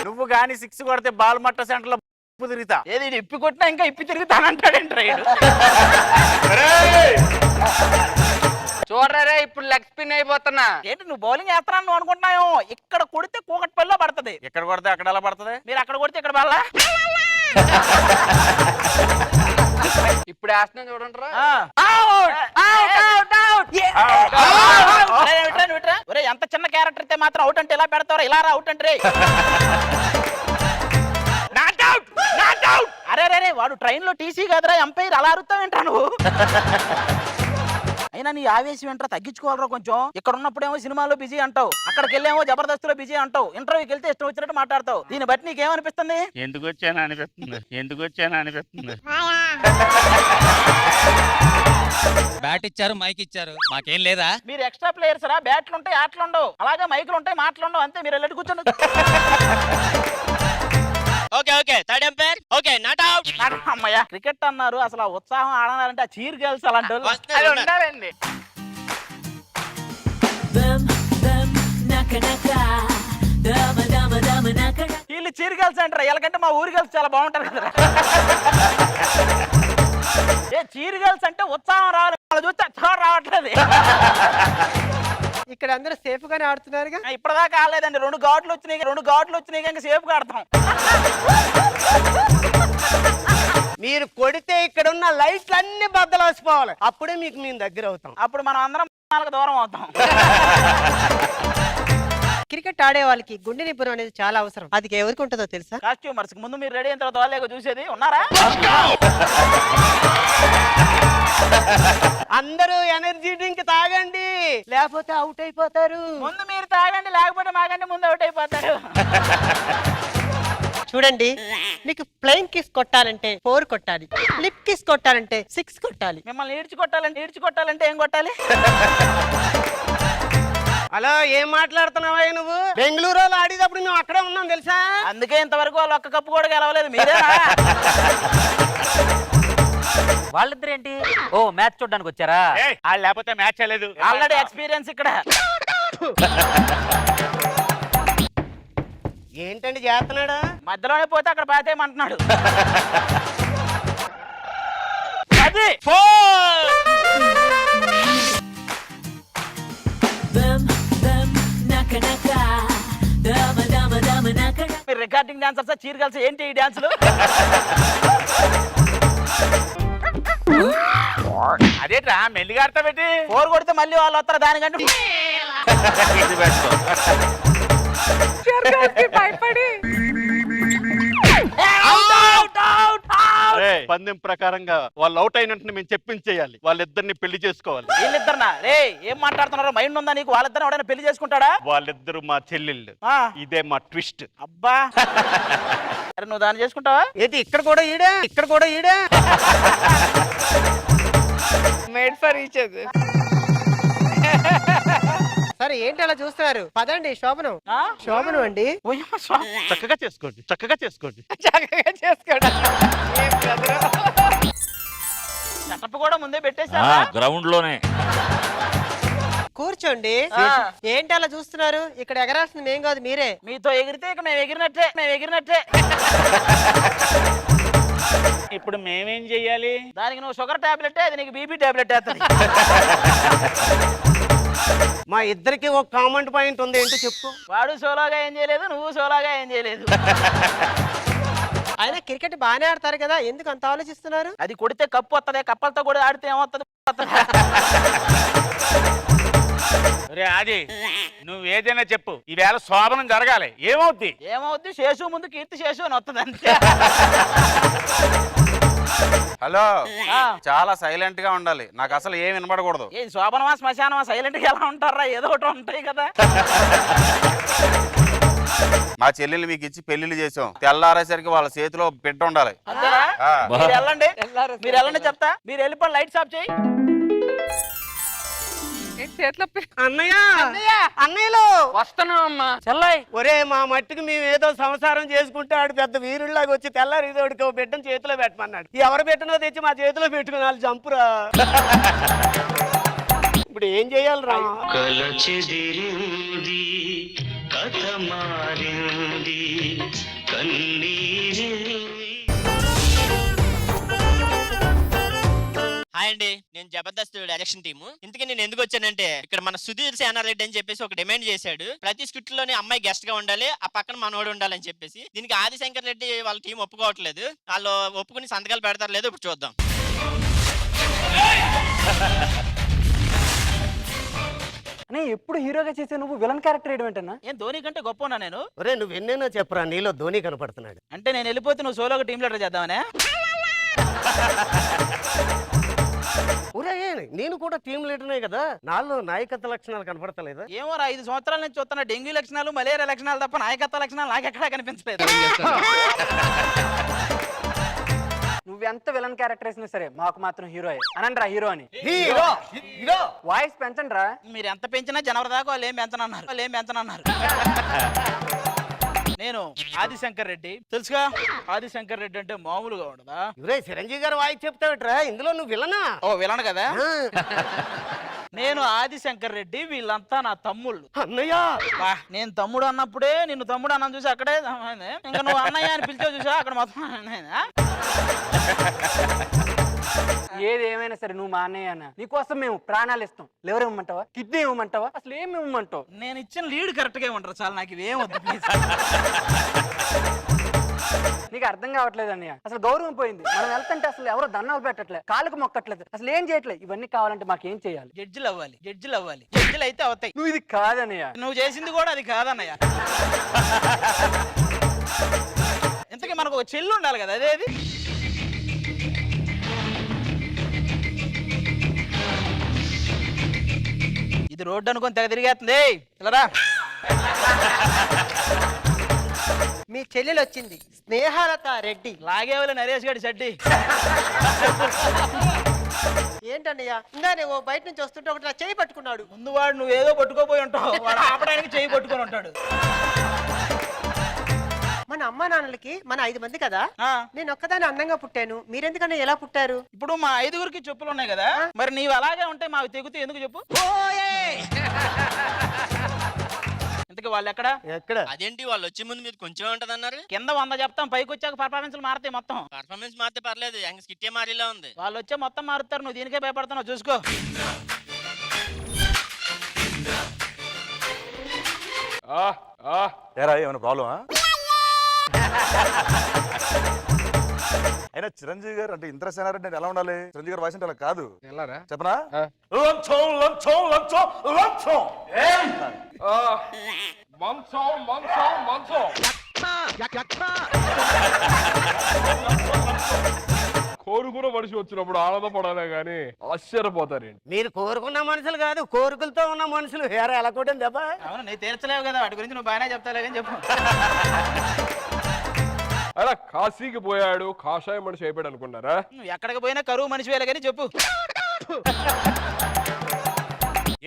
Speaker 3: నువ్వు గాని 6 కొడితే బాల్ మట్ట సెంటర్ లో తిరుగుతా.
Speaker 2: ఏది ఇప్పి కొట్టినా ఇంకా ఇప్పి తిరుగుతానంటాడేంటి రైడు.
Speaker 4: చూడరా ఇప్పుడు లెగ్ స్పిన్ అయిపోతున్నా.
Speaker 2: ఏంటి నువ్వు బౌలింగ్ వేస్తానని నువ్వు అనుకుంటున్నావు? ఇక్కడ కొడితే కూకట్పల్లిలో పడుతుంది.
Speaker 3: ఎక్కడ కొడితే అక్కడ ఎలా పడుతుంది?
Speaker 2: మీరు అక్కడ కొడితే ఇక్కడ పడలా.
Speaker 4: ఇప్పుడు వేస్తున్నాం చూడండి రా.
Speaker 2: ఒరే ఎంత చిన్న క్యారెక్టర్ అయితే మాత్రం అవుట్ అంటే ఎలా పెడతావు? ఇలా రా అవుట్ అంటే. అరే రే వాడు ట్రైన్ లో టీసీ కదరా ఎంపైర్, అలా అరుతావేంట్రా నువ్వు? అయినా నీ ఆవేశం ఏంట్రా, తగ్గించుకోవాలరా కొంచెం. ఇక్కడ ఉన్నప్పుడేమో సినిమాలో బిజీ అంటావు, అక్కడికి వెళ్ళేమో జబర్దస్త్ లో బిజీ అంటావు, ఇంటర్వ్యూకి వెళ్తే ఇష్టం వచ్చినట్టు మాట్లాడతావు. దీన్ని బట్టి నీకేమనిపిస్తుంది?
Speaker 3: ఎందుకు వచ్చానా అనిపిస్తుంది.
Speaker 9: బ్యాట్ ఇచ్చారు, మైక్ ఇచ్చారు, మాకేం లేదా?
Speaker 2: మీరు ఎక్స్ట్రా ప్లేయర్స్ రా, బ్యాట్లు ఉంటాయి, ఆటలు ఉండవు, అలాగే మైకులు ఉంటాయి, మాటలు ఉండవు, అంతే. మీరు వెళ్ళి కూర్చొని
Speaker 6: okay third umpire okay not out.
Speaker 2: అమ్మయ్య, క్రికెట్ అన్నారు, అసలు ఆ ఉత్సాహం ఆడాలంటే ఆ చీర్ గర్ల్స్ అలాంటి వాళ్ళు
Speaker 3: అది ఉండాలండి.
Speaker 2: వీళ్ళు చీర్ గర్ల్స్ అంటారు, ఎలాగంటే మా ఊరి గర్ల్స్ చాలా బాగుంటారు కదా. ఏ చీర్ గర్ల్స్ అంటే ఉత్సాహం రావాలి, వాళ్ళు చూస్తే ఉత్సాహం రావట్లేదు.
Speaker 5: ఇక్కడ అందరూ సేఫ్ గానే ఆడుతున్నారుగా.
Speaker 2: ఇప్పటిదాకా కాలేదండి, 2 గాట్లు వచ్చినాయి ఇంకా సేఫ్ గా ఆడతాం.
Speaker 5: మీరు కొడితే ఇక్కడ ఉన్న లైట్లు అన్ని బద్దలసిపోవాలి, అప్పుడే మీకు మేము దగ్గర అవుతాం.
Speaker 2: అప్పుడు మనం అందరం వాళ్ళకి దూరం అవుతాం.
Speaker 5: క్రికెట్ ఆడే వాళ్ళకి గుండె నిబ్బరం అనేది చాలా అవసరం. అది ఎవరికి ఉంటుందో తెలుసా?
Speaker 2: కాస్ట్యూమర్స్ ముందు మీరు రెడీ అయిన తర్వాత వాళ్ళే చూసేది. ఉన్నారా?
Speaker 5: అందరూ ఎనర్జీ డ్రింక్ తాగండి, లేకపోతే అవుట్ అయిపోతారు.
Speaker 2: ముందు మీరు తాగండి, లేకపోతే మాగండి, ముందు అవుట్ అయిపోతారు.
Speaker 5: చూడండి, మీకు ఫ్లైయింగ్ కిస్ కొట్టాలంటే 4 కొట్టాలి, ఫ్లిప్ కిస్ కొట్టాలంటే 6 కొట్టాలి.
Speaker 2: మిమ్మల్ని ఈడ్చుకొట్టాలంటే ఏం కొట్టాలి?
Speaker 5: హలో, ఏం మాట్లాడుతున్నావా నువ్వు? బెంగళూరులో ఆడేటప్పుడు మేము అక్కడే ఉన్నాం తెలుసా?
Speaker 2: అందుకే ఇంతవరకు వాళ్ళు ఒక్క కప్పు కూడా గెలవలేదు. మీరేనా?
Speaker 8: వాళ్ళిద్దరేంటి? ఓ మ్యాచ్ చూడడానికి వచ్చారా?
Speaker 3: వాళ్ళు లేకపోతే మ్యాచ్ లేదు.
Speaker 2: ఆల్రెడీ ఎక్స్పీరియన్స్ ఇక్కడ.
Speaker 5: ఏంటండి చేస్తున్నాడా?
Speaker 2: మధ్యలోనే పోతే అక్కడ పాతేయమంటున్నాడు. అది మీరు రికార్డింగ్ డాన్సర్స్, చీర్ గర్ల్స్, ఏంటి ఈ డాన్సులు?
Speaker 3: అదేట్రా మెల్లిగా ఆడతా పెట్టి
Speaker 2: 4 కొడితే మళ్ళీ వాళ్ళు వస్తారు దానికంటే.
Speaker 1: భయపడి
Speaker 10: పందెం ప్రకారంగా వాళ్ళు అవుట్ అయినట్టు మేము చెప్పించేయాలి, వాళ్ళిద్దరిని పెళ్లి చేసుకోవాలి.
Speaker 2: వీళ్ళిద్దరునా? రే ఏం మాట్లాడుతున్నారు? మైండ్ ఉందా నీకు? వాళ్ళిద్దరు ఎవడైనా పెళ్లి చేసుకుంటాడా?
Speaker 10: వాళ్ళిద్దరు మా చెల్లెళ్ళు, ఇదే మా ట్విస్ట్.
Speaker 2: అబ్బా, అరే నువ్వు దాన్ని చేసుకుంటావా?
Speaker 5: ఏది ఇక్కడ కూడా ఈడే
Speaker 1: మేడ్ ఫర్ ఈచ్ అదర్.
Speaker 5: సరే, ఏంటి అలా చూస్తున్నారు? పదండి. శోభనం అండి.
Speaker 10: చక్కగా చేసుకోండి.
Speaker 1: చక్కగా చేసుకోవడం
Speaker 2: సెటప్ కూడా ముందే పెట్టేసా
Speaker 11: గ్రౌండ్ లోనే.
Speaker 5: కూర్చోండి. ఏంటి అలా చూస్తున్నారు? ఇక్కడ ఎగరాల్సింది మేం కాదు, మీరే.
Speaker 2: మీతో ఎగిరితే ఇక మేము ఎగిరినట్టే.
Speaker 3: ఇప్పుడు మేమేం చెయ్యాలి?
Speaker 2: దానికి నువ్వు షుగర్ టాబ్లెట్, అది నీకు బీపీ టాబ్లెట్ వేస్తుంది.
Speaker 5: మా ఇద్దరికి ఒక కామన్ పాయింట్ ఉంది, ఏంటో చెప్పు.
Speaker 2: వాడు సోలోగా ఏం చేయలేదు, నువ్వు సోలోగా ఏం చేయలేదు.
Speaker 5: అయినా క్రికెట్ బాగానే ఆడతారు కదా, ఎందుకు అంత ఆలోచిస్తున్నారు?
Speaker 2: అది కొడితే కప్పు వస్తుంది, కప్పలతో కూడా ఆడితే ఏమవుతుంది?
Speaker 3: రే ఆది, నువ్వు ఏదైనా చెప్పు, ఈవేళ శోభనం జరగాలి. ఏమవుద్ది?
Speaker 2: శేషు ముందు కీర్తి శేషు అని వస్తుంది అంతే.
Speaker 3: హలో, చాలా సైలెంట్ గా ఉండాలి, నాకు అసలు ఏం వినపడకూడదు.
Speaker 2: ఏ శోభనమా శ్మశానమా? సైలెంట్ గా ఎలా ఉంటారా? ఏదో ఒకటి ఉంటాయి కదా.
Speaker 3: మా చెల్లెలు మీకు ఇచ్చి పెళ్లిళ్ళు చేసాం, తెల్లారేసరికి వాళ్ళ చేతిలో బిడ్డ ఉండాలి.
Speaker 2: అంతేనా? మీరు వెళ్ళండి చెప్తా. మీరు వెళ్ళిపోయి లైట్స్ ఆఫ్ చేయి.
Speaker 1: చేతిలో
Speaker 5: అన్నయ్యలు
Speaker 4: వస్తున్నామమ్మా.
Speaker 8: చెల్లాయి,
Speaker 5: ఒరే, మా మట్టికి మేము ఏదో సంసారం చేసుకుంటే ఆడు పెద్ద వీరుల్లాగా వచ్చి తెల్లారి ఇదోడికి బిడ్డను చేతిలో పెట్టమన్నాడు. ఎవరు పెట్టినో తెచ్చి మా చేతిలో పెట్టుకుని వాళ్ళు చంపురా. ఇప్పుడు ఏం చెయ్యాలి రా?
Speaker 6: హాయ్ అండి, నేను జబర్దస్త్ డైరెక్షన్ టీము. ఇంతకీ నేను ఎందుకు వచ్చానంటే, ఇక్కడ మన సుధీర్ సేనారెడ్డి అని చెప్పేసి ఒక డిమాండ్ చేశాడు. ప్రతి స్క్రిప్ట్ లోనే అమ్మాయి గెస్ట్ గా ఉండాలి, ఆ పక్కన మనోడు ఉండాలని చెప్పేసి. దీనికి ఆదిశంకర్ రెడ్డి వాళ్ళ టీం ఒప్పుకోవట్లేదు. వాళ్ళు ఒప్పుకుని సంతకాలు పెడతారు లేదో ఇప్పుడు చూద్దాం.
Speaker 2: అని
Speaker 8: ఎప్పుడు హీరోగా చేసే నువ్వు విలన్ క్యారెక్టర్ ఏంటన్నా?
Speaker 2: ఏం ధోని కంటే గొప్ప నేను?
Speaker 5: ఒరే నువ్వు ఎన్నైనా చెప్పరా, నీలో ధోని కనపడుతున్నాడు.
Speaker 2: అంటే నేను వెళ్ళిపోతే నువ్వు సోలోగా టీం లీడర్ చేద్దామనే?
Speaker 5: ఒరే నేను కూడా టీం లీడర్నే కదా, నాలో నాయకత్వ లక్షణాలు కనపడతలేదా?
Speaker 2: ఏమో 5 సంవత్సరాల నుంచి చూస్తున్నా డెంగ్యూ లక్షణాలు మలేరియా లక్షణాలు తప్ప నాయకత్వ లక్షణాలు నాకెక్కడా కనిపించలేదు.
Speaker 8: నువ్వెంత విలన్ క్యారెక్టర్ వేసినా సరే మాకు మాత్రం హీరో అనండి రా, హీరో అని. వాయిస్ పెంచండి రా.
Speaker 2: మీరు ఎంత పెంచినా జనవరి దాకా వాళ్ళు ఏం పెంచనన్నారు. నేను ఆదిశంకర్ రెడ్డి, తెలుసుగా? ఆదిశంకర్ రెడ్డి అంటే మామూలుగా ఉండదా?
Speaker 5: చిరంజీవి గారు వాయిస్ చెప్తావిట్రా, ఇందులో నువ్వు విలనా?
Speaker 2: ఓ విలన్ కదా. నేను ఆదిశంకర్ రెడ్డి, వీళ్ళంతా నా తమ్ముళ్ళు.
Speaker 5: అన్నయ్య
Speaker 2: నేను తమ్ముడు అన్నప్పుడే నిన్ను తమ్ముడు అన్న చూసి అక్కడే ఇంకా నువ్వు అన్నయ్య అని పిలిచావు చూసా, అక్కడ మొత్తం
Speaker 8: ఏది ఏమైనా సరే నువ్వు మా అన్నయ్య అన్న, నీకోసం మేము ప్రాణాలు ఇస్తాం. లివర్ ఇవ్వమంటావా, కిడ్నీ ఇవ్వమంటావా, అసలు ఏమి ఇవ్వమంటావు?
Speaker 2: నేను ఇచ్చిన లీడ్ కరెక్ట్ గా ఉంటారు చాలా, నాకు ఇవేం వద్దు ప్లీజ్.
Speaker 8: నీకు అర్థం కావట్లేదు అన్నయ్య, అసలు గౌరవం పోయింది. మనం వెళ్తుంటే అసలు ఎవరో దండాలు పెట్టట్లేదు, కాళ్ళకు మొక్కట్లేదు, అసలు ఏం చేయట్లేదు. ఇవన్నీ కావాలంటే మాకేం చేయాలి?
Speaker 2: జడ్జిలు అవ్వాలి. జడ్జిలు అయితే అవుతాయి.
Speaker 8: నువ్వు ఇది కాదన్నయ్య,
Speaker 2: నువ్వు చేసింది కూడా అది కాదన్నయ్య. ఇంతకీ మనకు ఒక చెల్లు ఉండాలి కదా, అదేది? ఇది రోడ్డు అనుకొని తెగ తిరిగేస్తుంది. ఇలా
Speaker 5: మీ చెల్లెలు వచ్చింది, స్నేహలత రెడ్డి.
Speaker 2: లాగేవాళ్ళు నరేష్ గారి చెడ్డి.
Speaker 5: ఏంటన్నయ్య, ఇంకా నేను బయట నుంచి వస్తుంటే ఒకటి నా చెయ్యి పట్టుకున్నాడు.
Speaker 2: ముందు వాడు నువ్వేదో పట్టుకోపోయి ఉంటావు, వాడు ఆపడానికి చెయ్యి పట్టుకొని ఉంటాడు.
Speaker 5: మన అమ్మ నాన్నలకి మన 5 మంది కదా, నేను ఒక్కదాన్ని అందంగా పుట్టాను, మీరెందుకన్నా ఎలా పుట్టారు?
Speaker 2: ఇప్పుడు మా 5గురికి చెప్పులు ఉన్నాయి కదా, మరి నీవు అలాగే ఉంటే మావి తెగుతూ ఎందుకు చెప్పు? ఇంతకీ వాళ్ళు ఎక్కడ?
Speaker 6: అదేంటి వాళ్ళు వచ్చే ముందు మీరు కొంచెం ఉంటది అన్నారు?
Speaker 2: కింద 100 చెప్తాం, పైకి వచ్చాక పర్ఫార్మెన్స్ మారుతాయి మొత్తం.
Speaker 6: పర్ఫార్మెన్స్ మారితే పర్లేదు, స్కిట్టే మారిలా ఉంది.
Speaker 2: వాళ్ళు వచ్చే మొత్తం మారుతారు, నువ్వు దీనికే భయపడుతున్నావు చూసుకో.
Speaker 11: ఏమైనా ప్రాబ్లమా? అయినా చిరంజీవి గారు అంటే ఇంద్ర సేనారెడ్డి అంటే ఎలా ఉండాలి? చిరంజీవి గారు వాయిస్ అంటే అలా కాదు. చెప్పనా?
Speaker 10: కోరుకున్న మనిషి వచ్చినప్పుడు ఆనందపడాలే గాని ఆశ్చర్యపోతారేంటి?
Speaker 5: మీరు కోరుకున్న మనుషులు కాదు, కోరికలతో ఉన్న మనుషులు. ఎలా కొట్టింది దెబ్బ?
Speaker 2: అవును, నేను తీర్చలేవు కదా, వాటి గురించి నువ్వు బాగానే చెప్తాలే కానీ చెప్పు.
Speaker 10: అలా కాశీకి పోయాడు, కాషాయ మనిషి అయిపోయాడు అనుకున్నారా?
Speaker 2: నువ్వు ఎక్కడికి పోయినా కరువు మనిషి వేలే కానీ చెప్పు.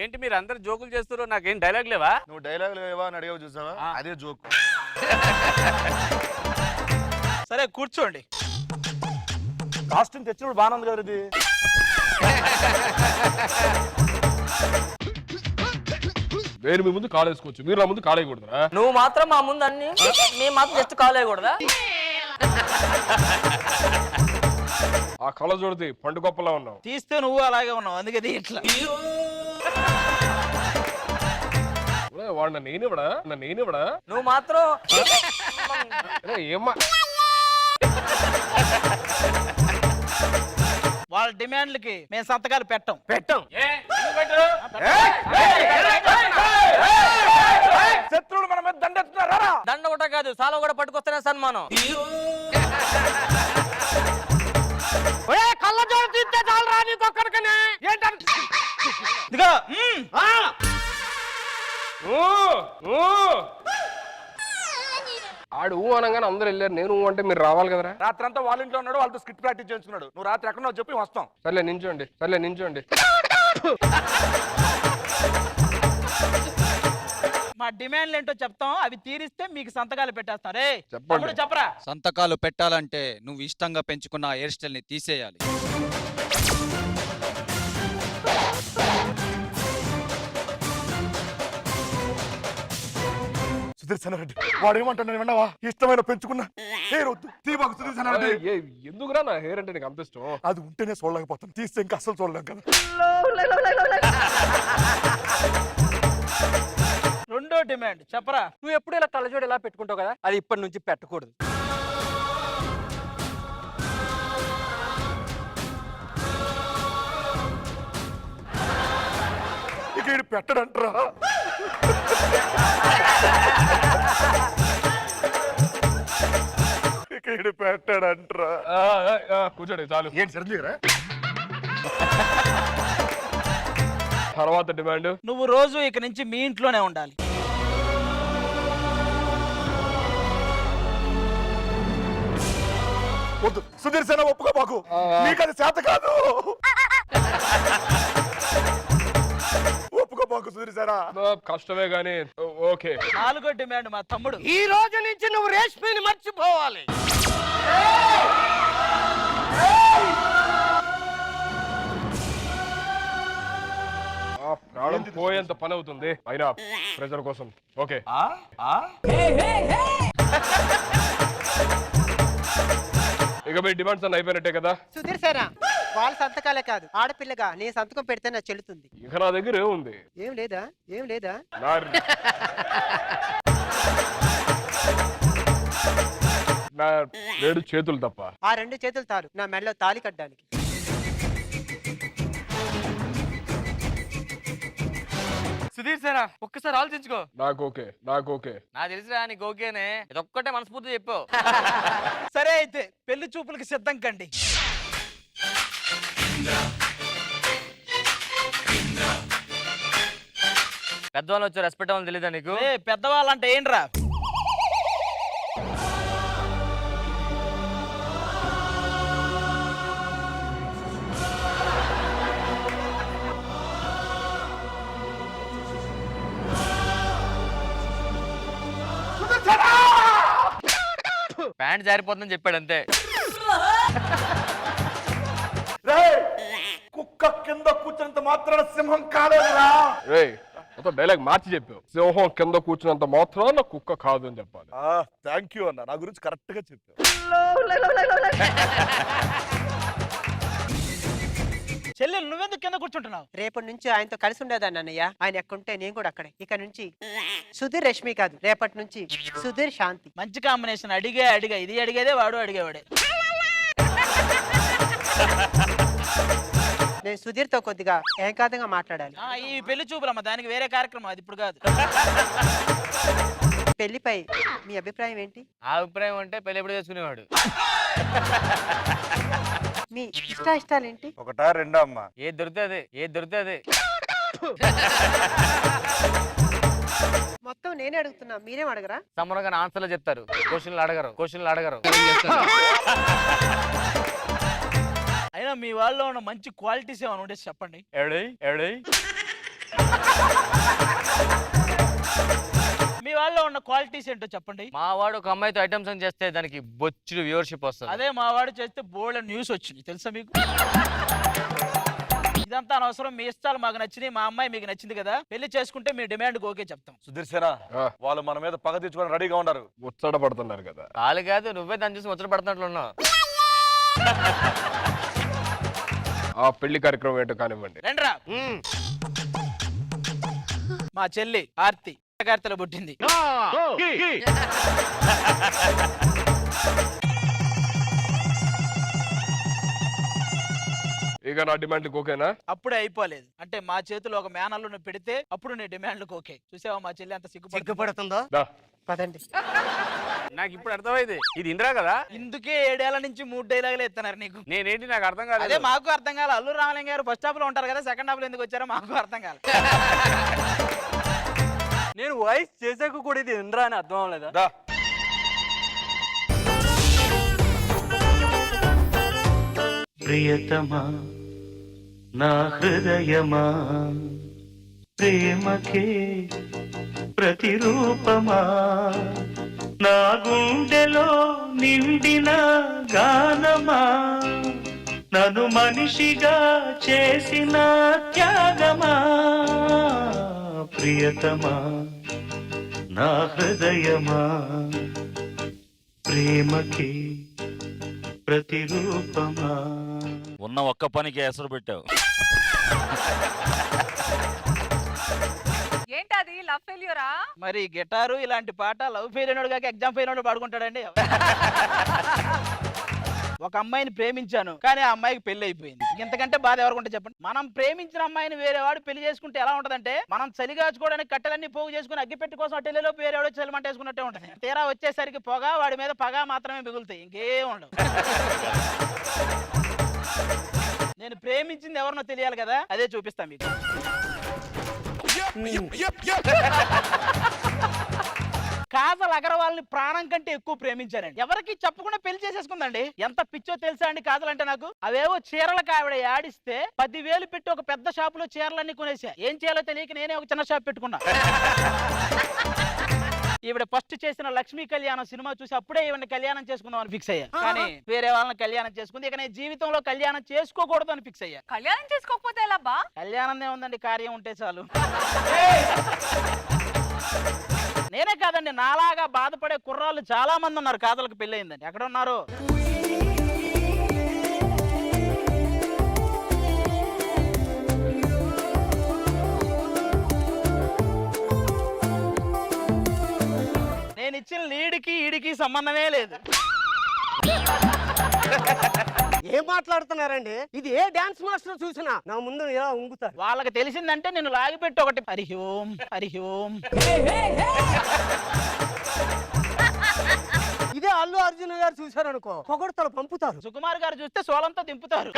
Speaker 3: ఏంటి మీరు అందరు జోకులు చేస్తారు, నాకేం డైలాగ్ లేవా?
Speaker 11: నువ్వు డైలాగ్ లేవా అని అడిగావు చూసావా, అదే జోక్.
Speaker 2: సరే కూర్చోండి.
Speaker 11: కాస్ట్యూమ్ తెచ్చినప్పుడు బాగానే ఉంది కదా ఇది.
Speaker 10: నేను మీ ముందు కాలేసుకోవచ్చు, మీరు నా ముందు కాలేయకూడదురా?
Speaker 8: నువ్వు మాత్రం మా ముందు అన్ని, మేము మాత్రం జస్ట్ కాలేయకూడదా?
Speaker 10: ఆ కళ చూడది పండు గొప్పలా ఉన్నావు.
Speaker 2: తీస్తే నువ్వు అలాగే ఉన్నావు, అందుకే ఇట్లా.
Speaker 10: వాడు నేనివ్వడా?
Speaker 8: నువ్వు మాత్రం
Speaker 10: ఏమ్మా
Speaker 2: వాళ్ళ డిమాండ్లకి మేము సంతకాలు పెట్టం.
Speaker 11: శత్రువులు మన మీద దండెత్తున్నారా?
Speaker 8: దండ కూడా కాదు, సాల కూడా పట్టుకొస్తేనే సన్మానం.
Speaker 5: కళ్ళజోడు తీస్తే చాలరా నీకొక్కడికనే.
Speaker 2: ఇదిగో
Speaker 10: ఆడు అనగానే అందరు వెళ్ళారు, నేను అంటే మీరు రావాలి కదరా?
Speaker 11: రాత్రి అంతా వాళ్ళ ఇంట్లో ఉన్నాడు, వాళ్ళతో స్కిట్ ప్రాక్టీస్ చేయించుకున్నాడు. నువ్వు రాత్రి ఎక్కడో చెప్పి వస్తాం.
Speaker 10: సర్లే నించోండి.
Speaker 2: మా డిమాండ్లు ఏంటో చెప్తాం, అవి తీరిస్తే మీకు సంతకాలు పెట్టేస్తాం. రే
Speaker 10: చెప్పండి.
Speaker 2: చెప్పరా.
Speaker 9: సంతకాలు పెట్టాలంటే నువ్వు ఇష్టంగా పెంచుకున్న హెయిర్ స్టైల్ ని తీసేయాలి.
Speaker 11: సుదర్శనారెడ్డి వాడు ఏమంటున్నాడు విన్నావా? ఇష్టమైన పెంచుకున్న హెయిర్ వద్దు, తీబాకు సుదర్శనారెడ్డి.
Speaker 10: ఎందుకురా నా హెయిర్ అంటే నీకు అంత ఇష్టం?
Speaker 11: అది ఉంటేనే చూడలేకపోతాం, తీస్తే ఇంకా అసలు చూడలేం కదా.
Speaker 2: రెండో డిమాండ్ చెప్పరా.
Speaker 8: నువ్వు ఎప్పుడు ఇలా కళ్ళజోడు ఇలా పెట్టుకుంటావు కదా, అది ఇప్పటి నుంచి పెట్టకూడదు.
Speaker 11: ఇక ఈడు పెట్టడంట్రా. ఇక ఈడు పెట్టడంట్రా.
Speaker 10: కూర్చోండి చాలు.
Speaker 11: ఏంటి సరిగ్గా
Speaker 10: తర్వాత డిమాండ్
Speaker 2: నువ్వు రోజు ఇక నుంచి మీ ఇంట్లోనే ఉండాలి.
Speaker 11: వద్దు సుధీర్ సేన ఒప్పుకో మాకు, నీకు అది చేత కాదు. ఒప్పుకో మాకు సుధీర్ సేన.
Speaker 10: కష్టమే గానీ ఓకే.
Speaker 2: 4వ డిమాండ్ మా తమ్ముడు.
Speaker 5: ఈ రోజు నుంచి నువ్వు రేష్మిని మర్చిపోవాలి.
Speaker 10: ప్రాణం పోయేంత పని అవుతుంది అయినా ప్రెజర్ కోసం. ఓకే ఇక మీ డిమాండ్స్ అన్ని అయిపోయినట్టే కదా.
Speaker 5: సుధీర్ సేన వాళ్ళ సంతకాలే కాదు, ఆడపిల్లగా నీ సంతకం పెడితే నా చెల్లుతుంది.
Speaker 10: ఇక నా దగ్గర ఏముంది?
Speaker 5: ఏం లేదా? ఏం లేదా?
Speaker 10: నా 2 చేతులు తప్ప.
Speaker 5: ఆ 2 చేతులు తాలు నా మెడలో తాళి కట్టడానికి.
Speaker 4: సుధీర్ సేనా ఒక్కసారి ఆలోచించుకో.
Speaker 10: నాకు ఓకే.
Speaker 4: నా తెలిసిరా నీకు ఓకేనే, ఇదొక్కటే మనస్ఫూర్తి చెప్పావు.
Speaker 2: సరే అయితే పెళ్లి చూపులకి సిద్ధం కండి.
Speaker 4: పెద్దవాళ్ళు వచ్చి రెస్పెక్ట్ అవ్వాలని తెలీదా నీకు?
Speaker 2: పెద్దవాళ్ళంటే ఏంట్రా?
Speaker 4: ప్యాంట్ జారిపోతుందని చెప్పాడు అంతే.
Speaker 11: కుక్క కింద కూర్చున్నంత మాత్రాన సింహం కాలేదురా.
Speaker 10: మొత్తం డైలాగ్ మార్చి చెప్పావు. సింహం కింద కూర్చున్నంత మాత్రాన కుక్క కాదు అని చెప్పాలి.
Speaker 11: థ్యాంక్ యూ అన్న, నా గురించి కరెక్ట్ గా చెప్పావు.
Speaker 2: చెల్లెలు నువ్వెందుకు కింద కూర్చుంటున్నావు?
Speaker 5: రేపటి నుంచి ఆయనతో కలిసి ఉండేదాన్ని అన్నయ్య. ఆయన ఎక్కడుంటే నేను కూడా అక్కడే. ఇక నుంచి సుధీర్ రష్మి కాదు, రేపటి నుంచి సుధీర్ శాంతి.
Speaker 2: మంచి కాంబినేషన్. అడిగా ఇది అడిగేదే, వాడు అడిగేవాడే.
Speaker 5: నేను సుధీర్ తో కొద్దిగా ఏకాంతంగా మాట్లాడాలి.
Speaker 2: ఈ పెళ్లి చూపులమ్మ, దానికి వేరే కార్యక్రమం, అది ఇప్పుడు కాదు.
Speaker 5: పెళ్లిపై మీ అభిప్రాయం ఏంటి?
Speaker 4: ఆ అభిప్రాయం అంటే పెళ్లి ఎప్పుడు చేసుకునేవాడు.
Speaker 5: మీ ఇష్టాలేంటి?
Speaker 3: 1, 2 అమ్మా.
Speaker 4: ఏది దొరికితే అదే.
Speaker 5: మొత్తం నేనే అడుగుతున్నా, మీరేం అడగరా?
Speaker 4: సమ్మరంగా ఆన్సర్లు చెప్తారు, క్వశ్చన్లు అడగరు.
Speaker 2: అయినా మీ వాళ్ళలో ఉన్న మంచి క్వాలిటీస్ ఏమైనా ఉంటే చెప్పండి.
Speaker 4: ఎవడై
Speaker 2: మీ వాళ్ళలో ఉన్న క్వాలిటీస్ ఏంటో చెప్పండి.
Speaker 4: మా వాడు ఒక అమ్మాయితో ఐటమ్ సాంగ్ చేస్తే దానికి బొచ్చుడు వ్యూవర్షిప్ వస్తుంది.
Speaker 2: అదే మా వాడు చేస్తే బోల్డ్ న్యూస్ వచ్చింది, తెలుసా మీకు? ఇదంతా అనవసరం. మీ ఇష్టాలు మాకు నచ్చినాయి, మా అమ్మాయి మీకు నచ్చింది కదా, పెళ్లి చేసుకుంటే మీ డిమాండ్ ఓకే చెప్తాం.
Speaker 11: సుధీర్ సేన వాళ్ళు మన మీద పగ తెచ్చుకొని రెడీగా ఉన్నారు.
Speaker 10: ముచ్చట పడుతున్నారు కదా.
Speaker 4: కాలు కాదు, నువ్వే దాన్ని చూసి ముచ్చట పడుతున్నట్లున్నావు.
Speaker 10: ఆ పెళ్లి కార్యక్రమం ఏంటో కానివ్వండి.
Speaker 2: రండ్రా. మా చెల్లి ఆర్తి కార్తెలో పుట్టింది.
Speaker 10: ఇక నా డిమాండ్కి ఓకేనా?
Speaker 2: అప్పుడే అయిపోలేదు. అంటే మా చేతిలో ఒక మేనల్లు పెడితే అప్పుడు నీ డిమాండ్లకు ఓకే. చూసావా మా చెల్లి అంత సిగ్గుపడుతుందో?
Speaker 5: పదండి.
Speaker 3: నాకు ఇప్పుడు అర్థమైంది, ఇది ఇందిరా కదా.
Speaker 2: ఇందుకే 7 ఏళ్ల నుంచి 3 డైలాగులు ఎత్తున్నారు నీకు.
Speaker 3: నేనేంటి నాకు అర్థం కాదు.
Speaker 2: అదే మాకు అర్థం కాదు. అల్లు రామలింగ గారు ఫస్ట్ హాఫ్ లో ఉంటారు కదా, సెకండ్ హాఫ్ లో ఎందుకు వచ్చారో మాకు అర్థం కాదు.
Speaker 8: నేను వాయిస్ చేసాక కూడా ఇది ఇంద్రా అని అర్థం అవ్వలేదా?
Speaker 12: ప్రియతమా నా హృదయమా ప్రేమకే ప్రతిరూపమా నా గుండెలో నిండిన గానమా నన్ను మనిషిగా చేసిన త్యాగమా ప్రియతమా నా హృదయమా ప్రేమకి ప్రతిరూపమా.
Speaker 13: ఉన్న ఒక్క పనికి ఎసరు పెట్టావు.
Speaker 1: ఏంటది లవ్ ఫెయిల్యూరా?
Speaker 2: మరి గిటారు ఇలాంటి పాట లవ్ ఫెయిల్ అయినోడు కాక ఎగ్జామ్ ఫెయిల్ అయినోడు పాడుకుంటాడండి. ఒక అమ్మాయిని ప్రేమించాను, కానీ ఆ అమ్మాయికి పెళ్లి అయిపోయింది. ఇంతకంటే బాధ ఎవరికి చెప్పండి. మనం ప్రేమించిన అమ్మాయిని వేరే వాడు పెళ్లి చేసుకుంటే ఎలా ఉంటదంటే, మనం చలిగాచుకోవడానికి కట్టెలన్నీ పోగు చేసుకుని అగ్గిపెట్టి కోసం అట్టెలలో వేరే వాడు చలిమంట వేసుకున్నట్టే ఉంటది. తీరా వచ్చేసరికి పొగ, వాడి మీద పగ మాత్రమే మిగులుతాయి, ఇంకేం ఉండవు. నేను ప్రేమించింది ఎవరినో తెలియాలి కదా, అదే చూపిస్తా మీకు. కాజల్ అగర్వాల్ని ప్రాణం కంటే ఎక్కువ ప్రేమించానండి. ఎవరికి చెప్పకుండా పెళ్లి చేసేసుకుందండి. ఎంత పిచ్చో తెలుసా అండి కాజల్ అంటే నాకు. అవేవో చీరలకు ఆవిడ యాడిస్తే 10,000 పెట్టి ఒక పెద్ద షాపులో చీరలన్నీ కొనేసా. ఏం చేయాలో తెలియక నేనే ఒక చిన్న షాప్ పెట్టుకున్నా. ఈవిడ ఫస్ట్ చేసిన లక్ష్మీ కళ్యాణం సినిమా చూసి అప్పుడే ఈవిడ కళ్యాణం చేసుకుందాం అని ఫిక్స్ అయ్యా. కానీ వేరే వాళ్ళని కళ్యాణం చేసుకుంది. ఇక నేను జీవితంలో కళ్యాణం చేసుకోకూడదు అని ఫిక్స్ అయ్యా.
Speaker 1: కళ్యాణం చేసుకోకపోతే ఎలా బా?
Speaker 2: కళ్యాణం ఏముందండి, కార్యం ఉంటే చాలు. నేనే కాదండి, నాలాగా బాధపడే కుర్రాళ్ళు చాలా మంది ఉన్నారు. కాజల్కి పెళ్ళయిందండి. ఎక్కడ ఉన్నారు? నేను ఇచ్చిన లీడ్కి ఈడికి సంబంధమే లేదు.
Speaker 5: ఏం మాట్లాడుతున్నారండి? ఇది ఏ డాన్స్ మాస్టర్ చూసినా నా ముందు ఇలా ఉంగుతారు.
Speaker 2: వాళ్ళకి తెలిసిందంటే నేను లాగిపెట్టి ఒకటి హరి ఓం హరి ఓం.
Speaker 5: ఇదే అల్లు అర్జున్ గారు చూసారనుకో, పొగడతలు పంపుతారు.
Speaker 2: సుకుమార్ గారు చూస్తే సోలంతో దింపుతారు.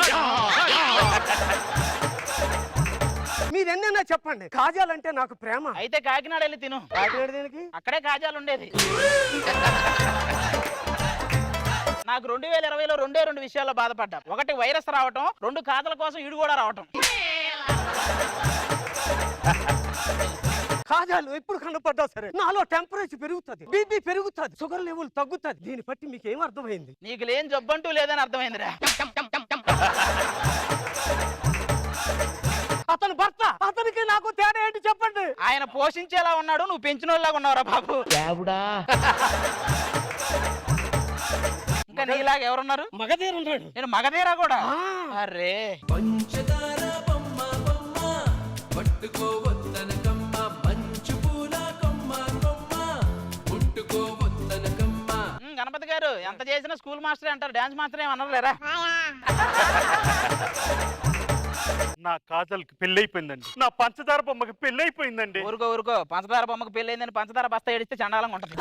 Speaker 5: మీరెన్నైనా చెప్పండి, కాజాలు అంటే నాకు ప్రేమ.
Speaker 2: అయితే కాకినాడ వెళ్ళి తిను.
Speaker 5: కాకినాడ దేనికి?
Speaker 2: అక్కడే కాజాలు ఉండేది. నాకు 2020లో రెండు విషయాల్లో బాధపడ్డా. ఒకటి వైరస్ రావటం, 2 కాజల కోసం ఈడు కూడా రావటం.
Speaker 5: కాజాలు ఎప్పుడు కనపడ్డా సరే నాలో టెంపరేచర్ పెరుగుతుంది, బీపీ పెరుగుతుంది, షుగర్ లెవెల్ తగ్గుతుంది. దీన్ని బట్టి మీకు ఏం అర్థమైంది?
Speaker 2: నీకు లేని జబ్బంటూ లేదని అర్థమైందిరా.
Speaker 5: అతను భర్త, అతనికి నాకు తేడా ఏంటి చెప్పండి?
Speaker 2: ఆయన పోషించేలా ఉన్నాడు, నువ్వు పెంచినోళ్ళగా ఉన్నావురా బాబు. ఇంకా నీలాగా ఎవరున్నారు?
Speaker 5: మగధీర ఉన్నాడు.
Speaker 2: నేను మగధీరా కూడా. అరే గణపతి గారు ఎంత చేసినా స్కూల్ మాస్టర్ అంటారు, డాన్స్ మాస్టర్ ఏమన్నారు లేరా?
Speaker 3: నా కాజల్కి పెళ్ళైపోయిందండి. నా పంచదార బొమ్మకి పెళ్ళైపోయిందండి.
Speaker 2: ఊరుకో పంచదార బొమ్మకి పెళ్ళైందని పంచదార బస్తా ఏడిస్తే చండాలంగా ఉంటుంది.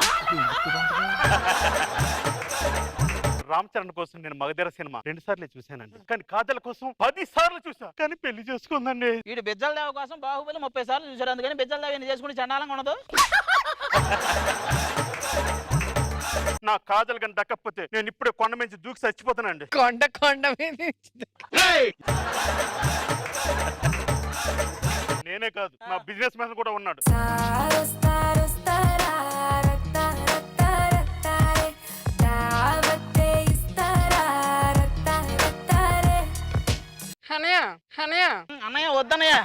Speaker 3: రామ్ చరణ్ కోసం నేను మగధీర సినిమా 2 సార్లు చూశానండి. కానీ కాజల్ కోసం 10 సార్లు చూసా, కానీ పెళ్లి చేసుకుందండి.
Speaker 2: వీడు బిజ్జల దేవ కోసం బాహుబలి 30 సార్లు చూసారు. అందుకని బిజ్జల దేవ చేసుకుంటే చండాలంగా ఉండదు.
Speaker 3: నా కాజల్ గని దక్కకపోతే నేను ఇప్పుడే కొండ మీద దూకి చచ్చిపోతానండి.
Speaker 1: కొండ మీద
Speaker 3: నేనే కాదు, నా బిజినెస్ మ్యాన్ కూడా ఉన్నాడు.
Speaker 2: అన్నయ్య వద్దన్నయ్య.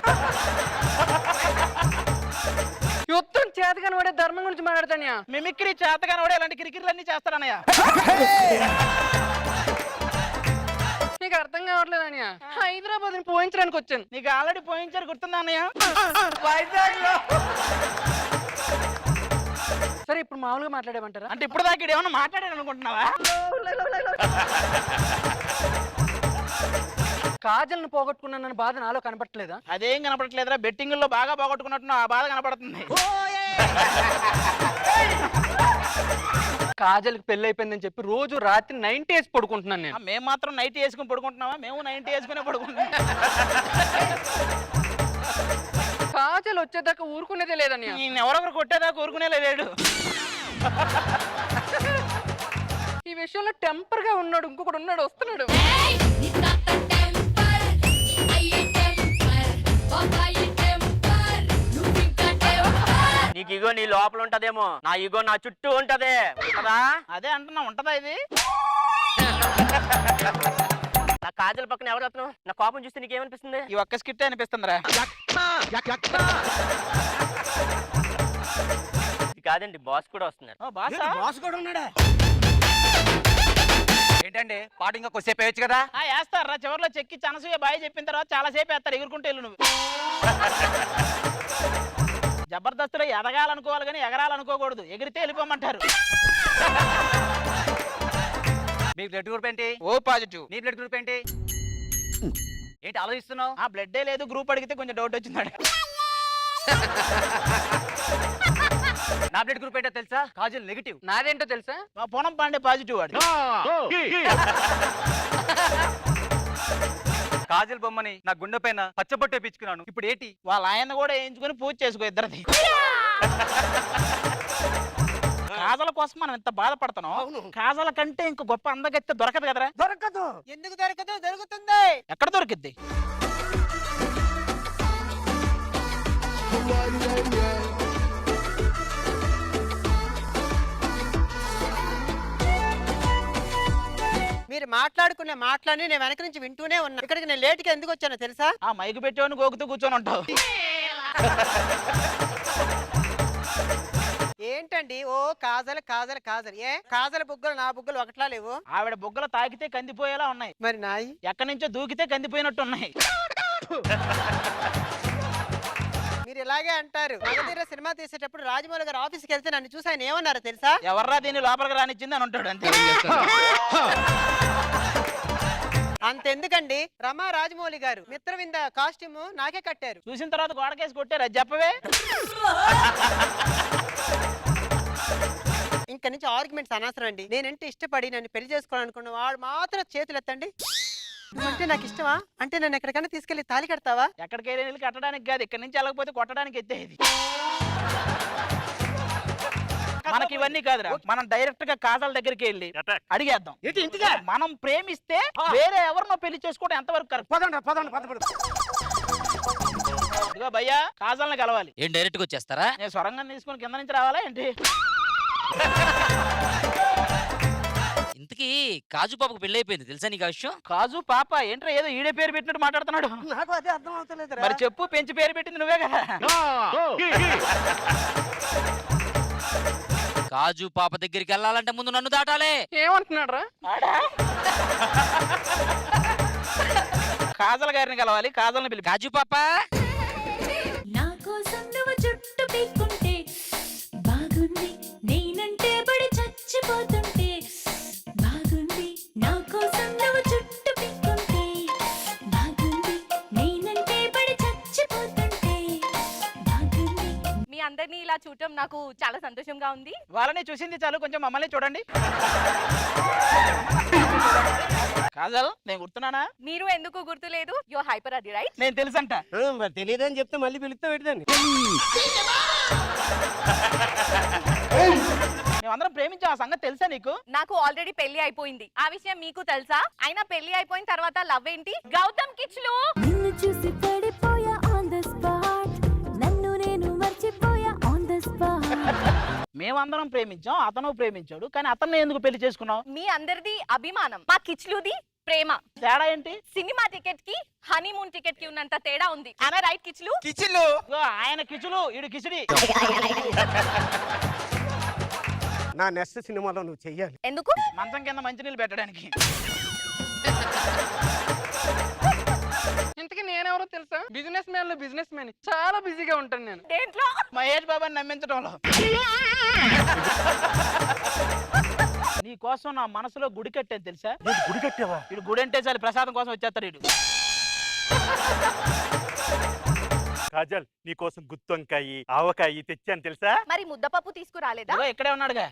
Speaker 5: యుద్ధం చేతగాని వాడే ధర్మం గురించి మాట్లాడతాను.
Speaker 2: మిమిక్రీ చేతగాని వాడే ఇలాంటి కిరికిర్లన్నీ చేస్తాడన్నయ్య.
Speaker 5: నీకు అర్థం కావట్లేదు అన్నయ్య. హైదరాబాద్ పోయించడానికి వచ్చాను.
Speaker 2: నీకు ఆల్రెడీ పోయించారు, గుర్తుందా అన్నయ్య?
Speaker 5: సరే ఇప్పుడు మామూలుగా మాట్లాడేమంటారా?
Speaker 2: అంటే ఇప్పుడు దాకా ఏమన్నా మాట్లాడాను అనుకుంటున్నావా?
Speaker 5: కాజల్ని పోగొట్టుకున్నానని బాధ నాలో కనపడలేదా?
Speaker 2: అదేం కనపడట్లేదురా, బెట్టింగుల్లో బాగా పోగొట్టుకున్నట్టు ఆ బాధ కనపడుతుంది.
Speaker 5: కాజల్కి పెళ్లి అయిపోయిందని చెప్పి రోజు రాత్రి 90 వేసి పడుకుంటున్నాను నేను.
Speaker 2: మేము మాత్రం నైట్ వేసుకుని పడుకుంటున్నావా? మేము 90 వేసుకునే పడుకుంటున్నాం.
Speaker 5: కాజల్ వచ్చేదాకా ఊరుకునేదే లేదని.
Speaker 2: నేను ఎవరొకరు కొట్టేదాకా ఊరుకునే లేడు.
Speaker 5: ఈ విషయంలో టెంపర్ గా ఉన్నాడు, ఇంకొకడు ఉన్నాడు, వస్తున్నాడు.
Speaker 6: నీకు ఇగో నీ లోపల ఉంటదేమో, నా ఇగో నా చుట్టూ ఉంటదే.
Speaker 2: ఉంటదా? అదే అంటున్నా, ఉంటదా ఇది?
Speaker 6: నా కాజల్ పక్కన ఎవరు అతను? నా కోపం చూస్తే నీకేమనిపిస్తుంది?
Speaker 2: ఈ ఒక్క స్కిట్ అనిపిస్తుందిరా.
Speaker 6: ఇది కాదండి, బాస్ కూడా వస్తున్నారు.
Speaker 2: బాస్ కూడా ఉన్నాడా?
Speaker 9: ఏంటండి పాట ఇంకా కొద్దిసేపు వేయచ్చు కదా?
Speaker 2: వేస్తారా, చివరిలో చెక్కి చనసూయ బాయ్ చెప్పిన తర్వాత చాలా సేపు వేస్తారు. ఎగురుకుంటే వెళ్ళు నువ్వు. జబర్దస్త్లో ఎదగాలనుకోవాలి కానీ ఎగరాలనుకోకూడదు. ఎగిరితే వెళ్ళిపోమంటారు.
Speaker 9: మీ బ్లడ్ గ్రూప్ ఏంటి?
Speaker 2: O positive.
Speaker 9: నీ బ్లడ్ గ్రూప్ ఏంటి? ఏంటి ఆలోచిస్తున్నావు?
Speaker 2: ఆ బ్లడ్ లేదు, గ్రూప్ అడిగితే కొంచెం డౌట్ వచ్చింది.
Speaker 9: నా బ్లడ్ గ్రూప్ ఏంటో తెలుసా? కాజల్ నెగిటివ్.
Speaker 4: నాదేంటో తెలుసా?
Speaker 2: మా పొనం పాండే పాజిటివ్ వాడు.
Speaker 9: కాజల్ బొమ్మని నా గుండె పైన పచ్చబొట్టు వేయించుకున్నాను. ఇప్పుడు ఏంటి?
Speaker 2: వాళ్ళ ఆయన కూడా వేయించుకొని పూజ చేసుకో ఇద్దరిది. కాజల కోసం మనం ఎంత బాధపడుతున్నాం, కాజల కంటే ఇంక గొప్ప అందగత్తె దొరకదు కదరా.
Speaker 5: దొరకదు. ఎందుకు దొరకదు? దొరుకుతుంది.
Speaker 2: ఎక్కడ దొరికిద్ది?
Speaker 5: మీరు మాట్లాడుకునే మాటలని నేను వెనక నుంచి వింటూనే ఉన్నా. ఇక్కడికి నేను లేట్గా ఎందుకు వచ్చానో తెలుసా?
Speaker 2: ఆ మైకు పెట్టేవాడిని గోకుతూ కూర్చొని ఉంటావు.
Speaker 5: ఏంటండి ఓ కాజల కాజల కాజల్? ఏ కాజల బుగ్గలు నా బుగ్గలు ఒకట్లా లేవు?
Speaker 2: ఆవిడ బుగ్గలు తాకితే కందిపోయేలా ఉన్నాయి.
Speaker 5: మరి నాయి
Speaker 2: ఎక్కడి నుంచో దూకితే కందిపోయినట్టు ఉన్నాయి.
Speaker 5: మీరు ఇలాగే అంటారు. మగధీర సినిమా తీసేటప్పుడు రాజమౌళి గారు ఆఫీస్కి వెళ్తే నన్ను చూసి ఆయన ఏమన్నారో తెలుసా?
Speaker 2: ఎవర్రా దీన్ని లోపలికి రానిచ్చింది అని ఉంటాడు అంతే.
Speaker 5: అంతెందుకండి, రమా రాజమౌళి గారు మిత్రవింద కాస్ట్యూమ్ నాకే కట్టారు.
Speaker 2: చూసిన తర్వాత గోడకేసి కొట్టారు. అది చెప్పవే.
Speaker 5: ఇంక నుంచి ఆర్గ్యుమెంట్స్ అనవసరం అండి. నేనంటే ఇష్టపడి నన్ను పెళ్లి చేసుకోవాలనుకున్న వాడు మాత్రం చేతులు ఎత్తండి. అంటే నాకు ఇష్టమా? అంటే నన్ను ఎక్కడికైనా తీసుకెళ్లి తాళి కడతావా?
Speaker 2: ఎక్కడికైనా వెళ్ళి కట్టడానికి కాదు, ఇక్కడి నుంచి వెళ్ళకపోతే కొట్టడానికి ఎత్తేది. మనకి ఇవన్నీ కాదురా, మనం డైరెక్ట్ గా కాజల దగ్గరికి వెళ్ళి అడిగేద్దాం. మనం ప్రేమిస్తే వేరే ఎవరినో పెళ్లి చేసుకోవడం ఎంతవరకు కరెక్ట్? ఇదిగో భయ్యా, కాజల్ని కలవాలి.
Speaker 8: ఏం డైరెక్ట్ గా వచ్చేస్తారా?
Speaker 2: నేను సొరంగం తీసుకుని కింద నుంచి రావాలా ఏంటి?
Speaker 8: ఇంతకీ కాజు పాపకు పెళ్లి అయిపోయింది తెలుసా నీకు ఆ విషయం?
Speaker 2: కాజు పాప ఏంట్రా ఏదో ఈడే పేరు పెట్టినట్టు మాట్లాడుతున్నాడు.
Speaker 5: నాకు అదే అర్థం అవుతలేదు.
Speaker 2: మరి చెప్పు, పెంచి పేరు పెట్టింది నువ్వే కదా.
Speaker 8: కాజు పాప దగ్గరికి వెళ్ళాలంటే ముందు నన్ను దాటాలే.
Speaker 4: ఏమంటున్నాడు రా?
Speaker 2: కాజల్ గారిని కలవాలి, కాజల్ని పిలిపి.
Speaker 8: కాజు పాప,
Speaker 7: నా కోసం నువ్వు జుట్టు పీక్కుంటే బాగుంది, నేనంటే బడి చచ్చిపోతుంటే బాగుంది. నా కోసం నువ్వు జుట్టు పీక్కుంటే బాగుంది, నేనంటే బడి చచ్చిపోతుంటే బాగుంది. మీ అందరినీ ఇలా చూడటం నాకు చాలా సంతోషంగా ఉంది.
Speaker 2: వాళ్ళని చూసింది చాలు, కొంచెం మమ్మల్ని చూడండి. కాజల్, నేను గుర్తున్నానా?
Speaker 7: మీరు ఎందుకు గుర్తులేదు? యువర్ హైపర్ అది రైట్?
Speaker 2: నేను తెలుసంట.
Speaker 5: మరి తెలియదని చెప్తే మళ్ళీ పిలుస్తా పెడతాను.
Speaker 2: మేమందరం ప్రేమించాం, ఆ సంగతి తెలుసా నీకు?
Speaker 7: నాకు ఆల్రెడీ పెళ్లి అయిపోయింది, ఆ విషయం మీకు తెలుసా? అయినా పెళ్లి అయిపోయిన తర్వాత లవ్ ఏంటి? గౌతమ్ కిచ్లు నిన్ను చూసి పడిపోయా ఆన్ ద స్పాట్, నన్ను నేను మర్చిపోయా ఆన్ ద స్పాట్.
Speaker 2: మేమందరం ప్రేమించాం, అతను ప్రేమించాడు, కానీ అతన్ని ఎందుకు పెళ్లి చేసుకున్నావు?
Speaker 7: మీ అందరిది అభిమానం, మా కిచ్లుది ప్రేమ.
Speaker 2: తేడా ఏంటి?
Speaker 7: సినిమా టికెట్ కి హనీమూన్ టికెట్ కి ఉన్నంత తేడా ఉంది. ఆమె రైట్ కిచ్లు?
Speaker 2: కిచిలు ఆయన కిచులు, ఈడు కిచిడి.
Speaker 5: నా నెక్స్ట్ సినిమాలో నువ్వు చెయ్యాలి.
Speaker 7: ఎందుకు?
Speaker 2: మంచం కింద మంచినీళ్ళు పెట్టడానికి.
Speaker 4: ఇంతకీ నేనెవరో తెలుసా? బిజినెస్ మ్యాన్ లో బిజినెస్ మ్యాన్. చాలా బిజీగా ఉంటాను నేను.
Speaker 7: దేంట్లో?
Speaker 2: మహేష్ బాబాని నమ్మించడంలో. నీ కోసం నా మనసులో గుడి కట్టాను తెలుసా?
Speaker 3: గుడి కట్టావా?
Speaker 2: ఇడు గుడి అంటే చాలు ప్రసాదం కోసం వచ్చేస్తాడు ఇడు.
Speaker 3: కాజల్, నీ కోసం గుత్తొంకాయి ఆవకాయి తెచ్చాను తెలుసా?
Speaker 7: మరి ముద్దపప్పు తీసుకురాలేదా?
Speaker 2: ఇదిగో ఇక్కడే ఉన్నాడుగా.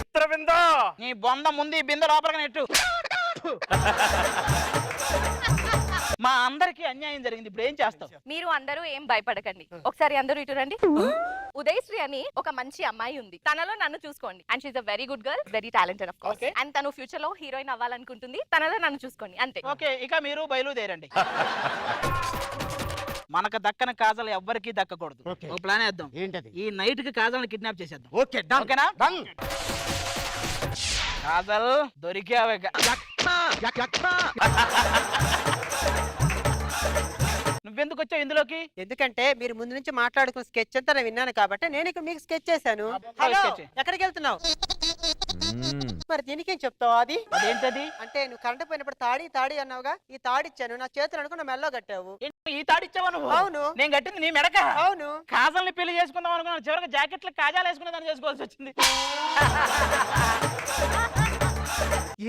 Speaker 3: మిత్రవిందా,
Speaker 2: నీ బొంద ముందు ఈ బిందె లోపలికి నెట్టు. మా అందరికి అన్యాయం జరిగింది, ఇప్పుడు ఏం చేస్తావు?
Speaker 7: మీరు అందరూ ఏం భయపడకండి. ఒకసారి అందరూ ఇటు రండి. ఉదయశ్రీ అని ఒక మంచి అమ్మాయి ఉంది, తనలో నన్ను చూసుకోండి. And she's a very good girl, very talented of course. And తను ఫ్యూచర్ లో హీరోయిన్ అవ్వాలనుకుంటుంది, తనలో నన్ను చూసుకోండి అంతే.
Speaker 2: ఓకే, ఇక మీరు బయలుదేరండి. మనకు దక్కన కాజల్ ఎవ్వరికి దక్కకూడదు. ఓ ప్లాన్ వేద్దాం.
Speaker 5: ఏంటది?
Speaker 2: ఈ నైట్ కి కాజల్ని కిడ్నాప్ చేసేద్దాం.
Speaker 5: Okay, done.
Speaker 2: ఓకేనా?
Speaker 5: డన్.
Speaker 2: కాజల్ దొరికావే. నువ్వెందుకు వచ్చావు ఇందులోకి?
Speaker 5: ఎందుకంటే మీరు ముందు నుంచి మాట్లాడుకున్న స్కెచ్ అంతా నేను విన్నాను కాబట్టి నేను ఇక మీకు స్కెచ్ చేశాను. హలో, ఎక్కడికి వెళ్తున్నావు? మరి దీనికేం చెప్తావు? అది
Speaker 2: అదేంటది?
Speaker 5: అంటే నువ్వు కరెంట్ పోయినప్పుడు తాడి తాడి అన్నావుగా, ఈ తాడి ఇచ్చాను, నా చేతులు అనుకున్న మెల్లో కట్టావు.
Speaker 2: ఈ తాడిచ్చావా నువ్వు?
Speaker 5: అవును.
Speaker 2: నేను కట్టింది నీ మెడక.
Speaker 5: అవును.
Speaker 2: కాజల్ని పెళ్లి చేసుకుందాం అనుకున్నాను, చివరికి జాకెట్లు కాజాలు వేసుకునే దాన్ని చేసుకోవాల్సి వచ్చింది.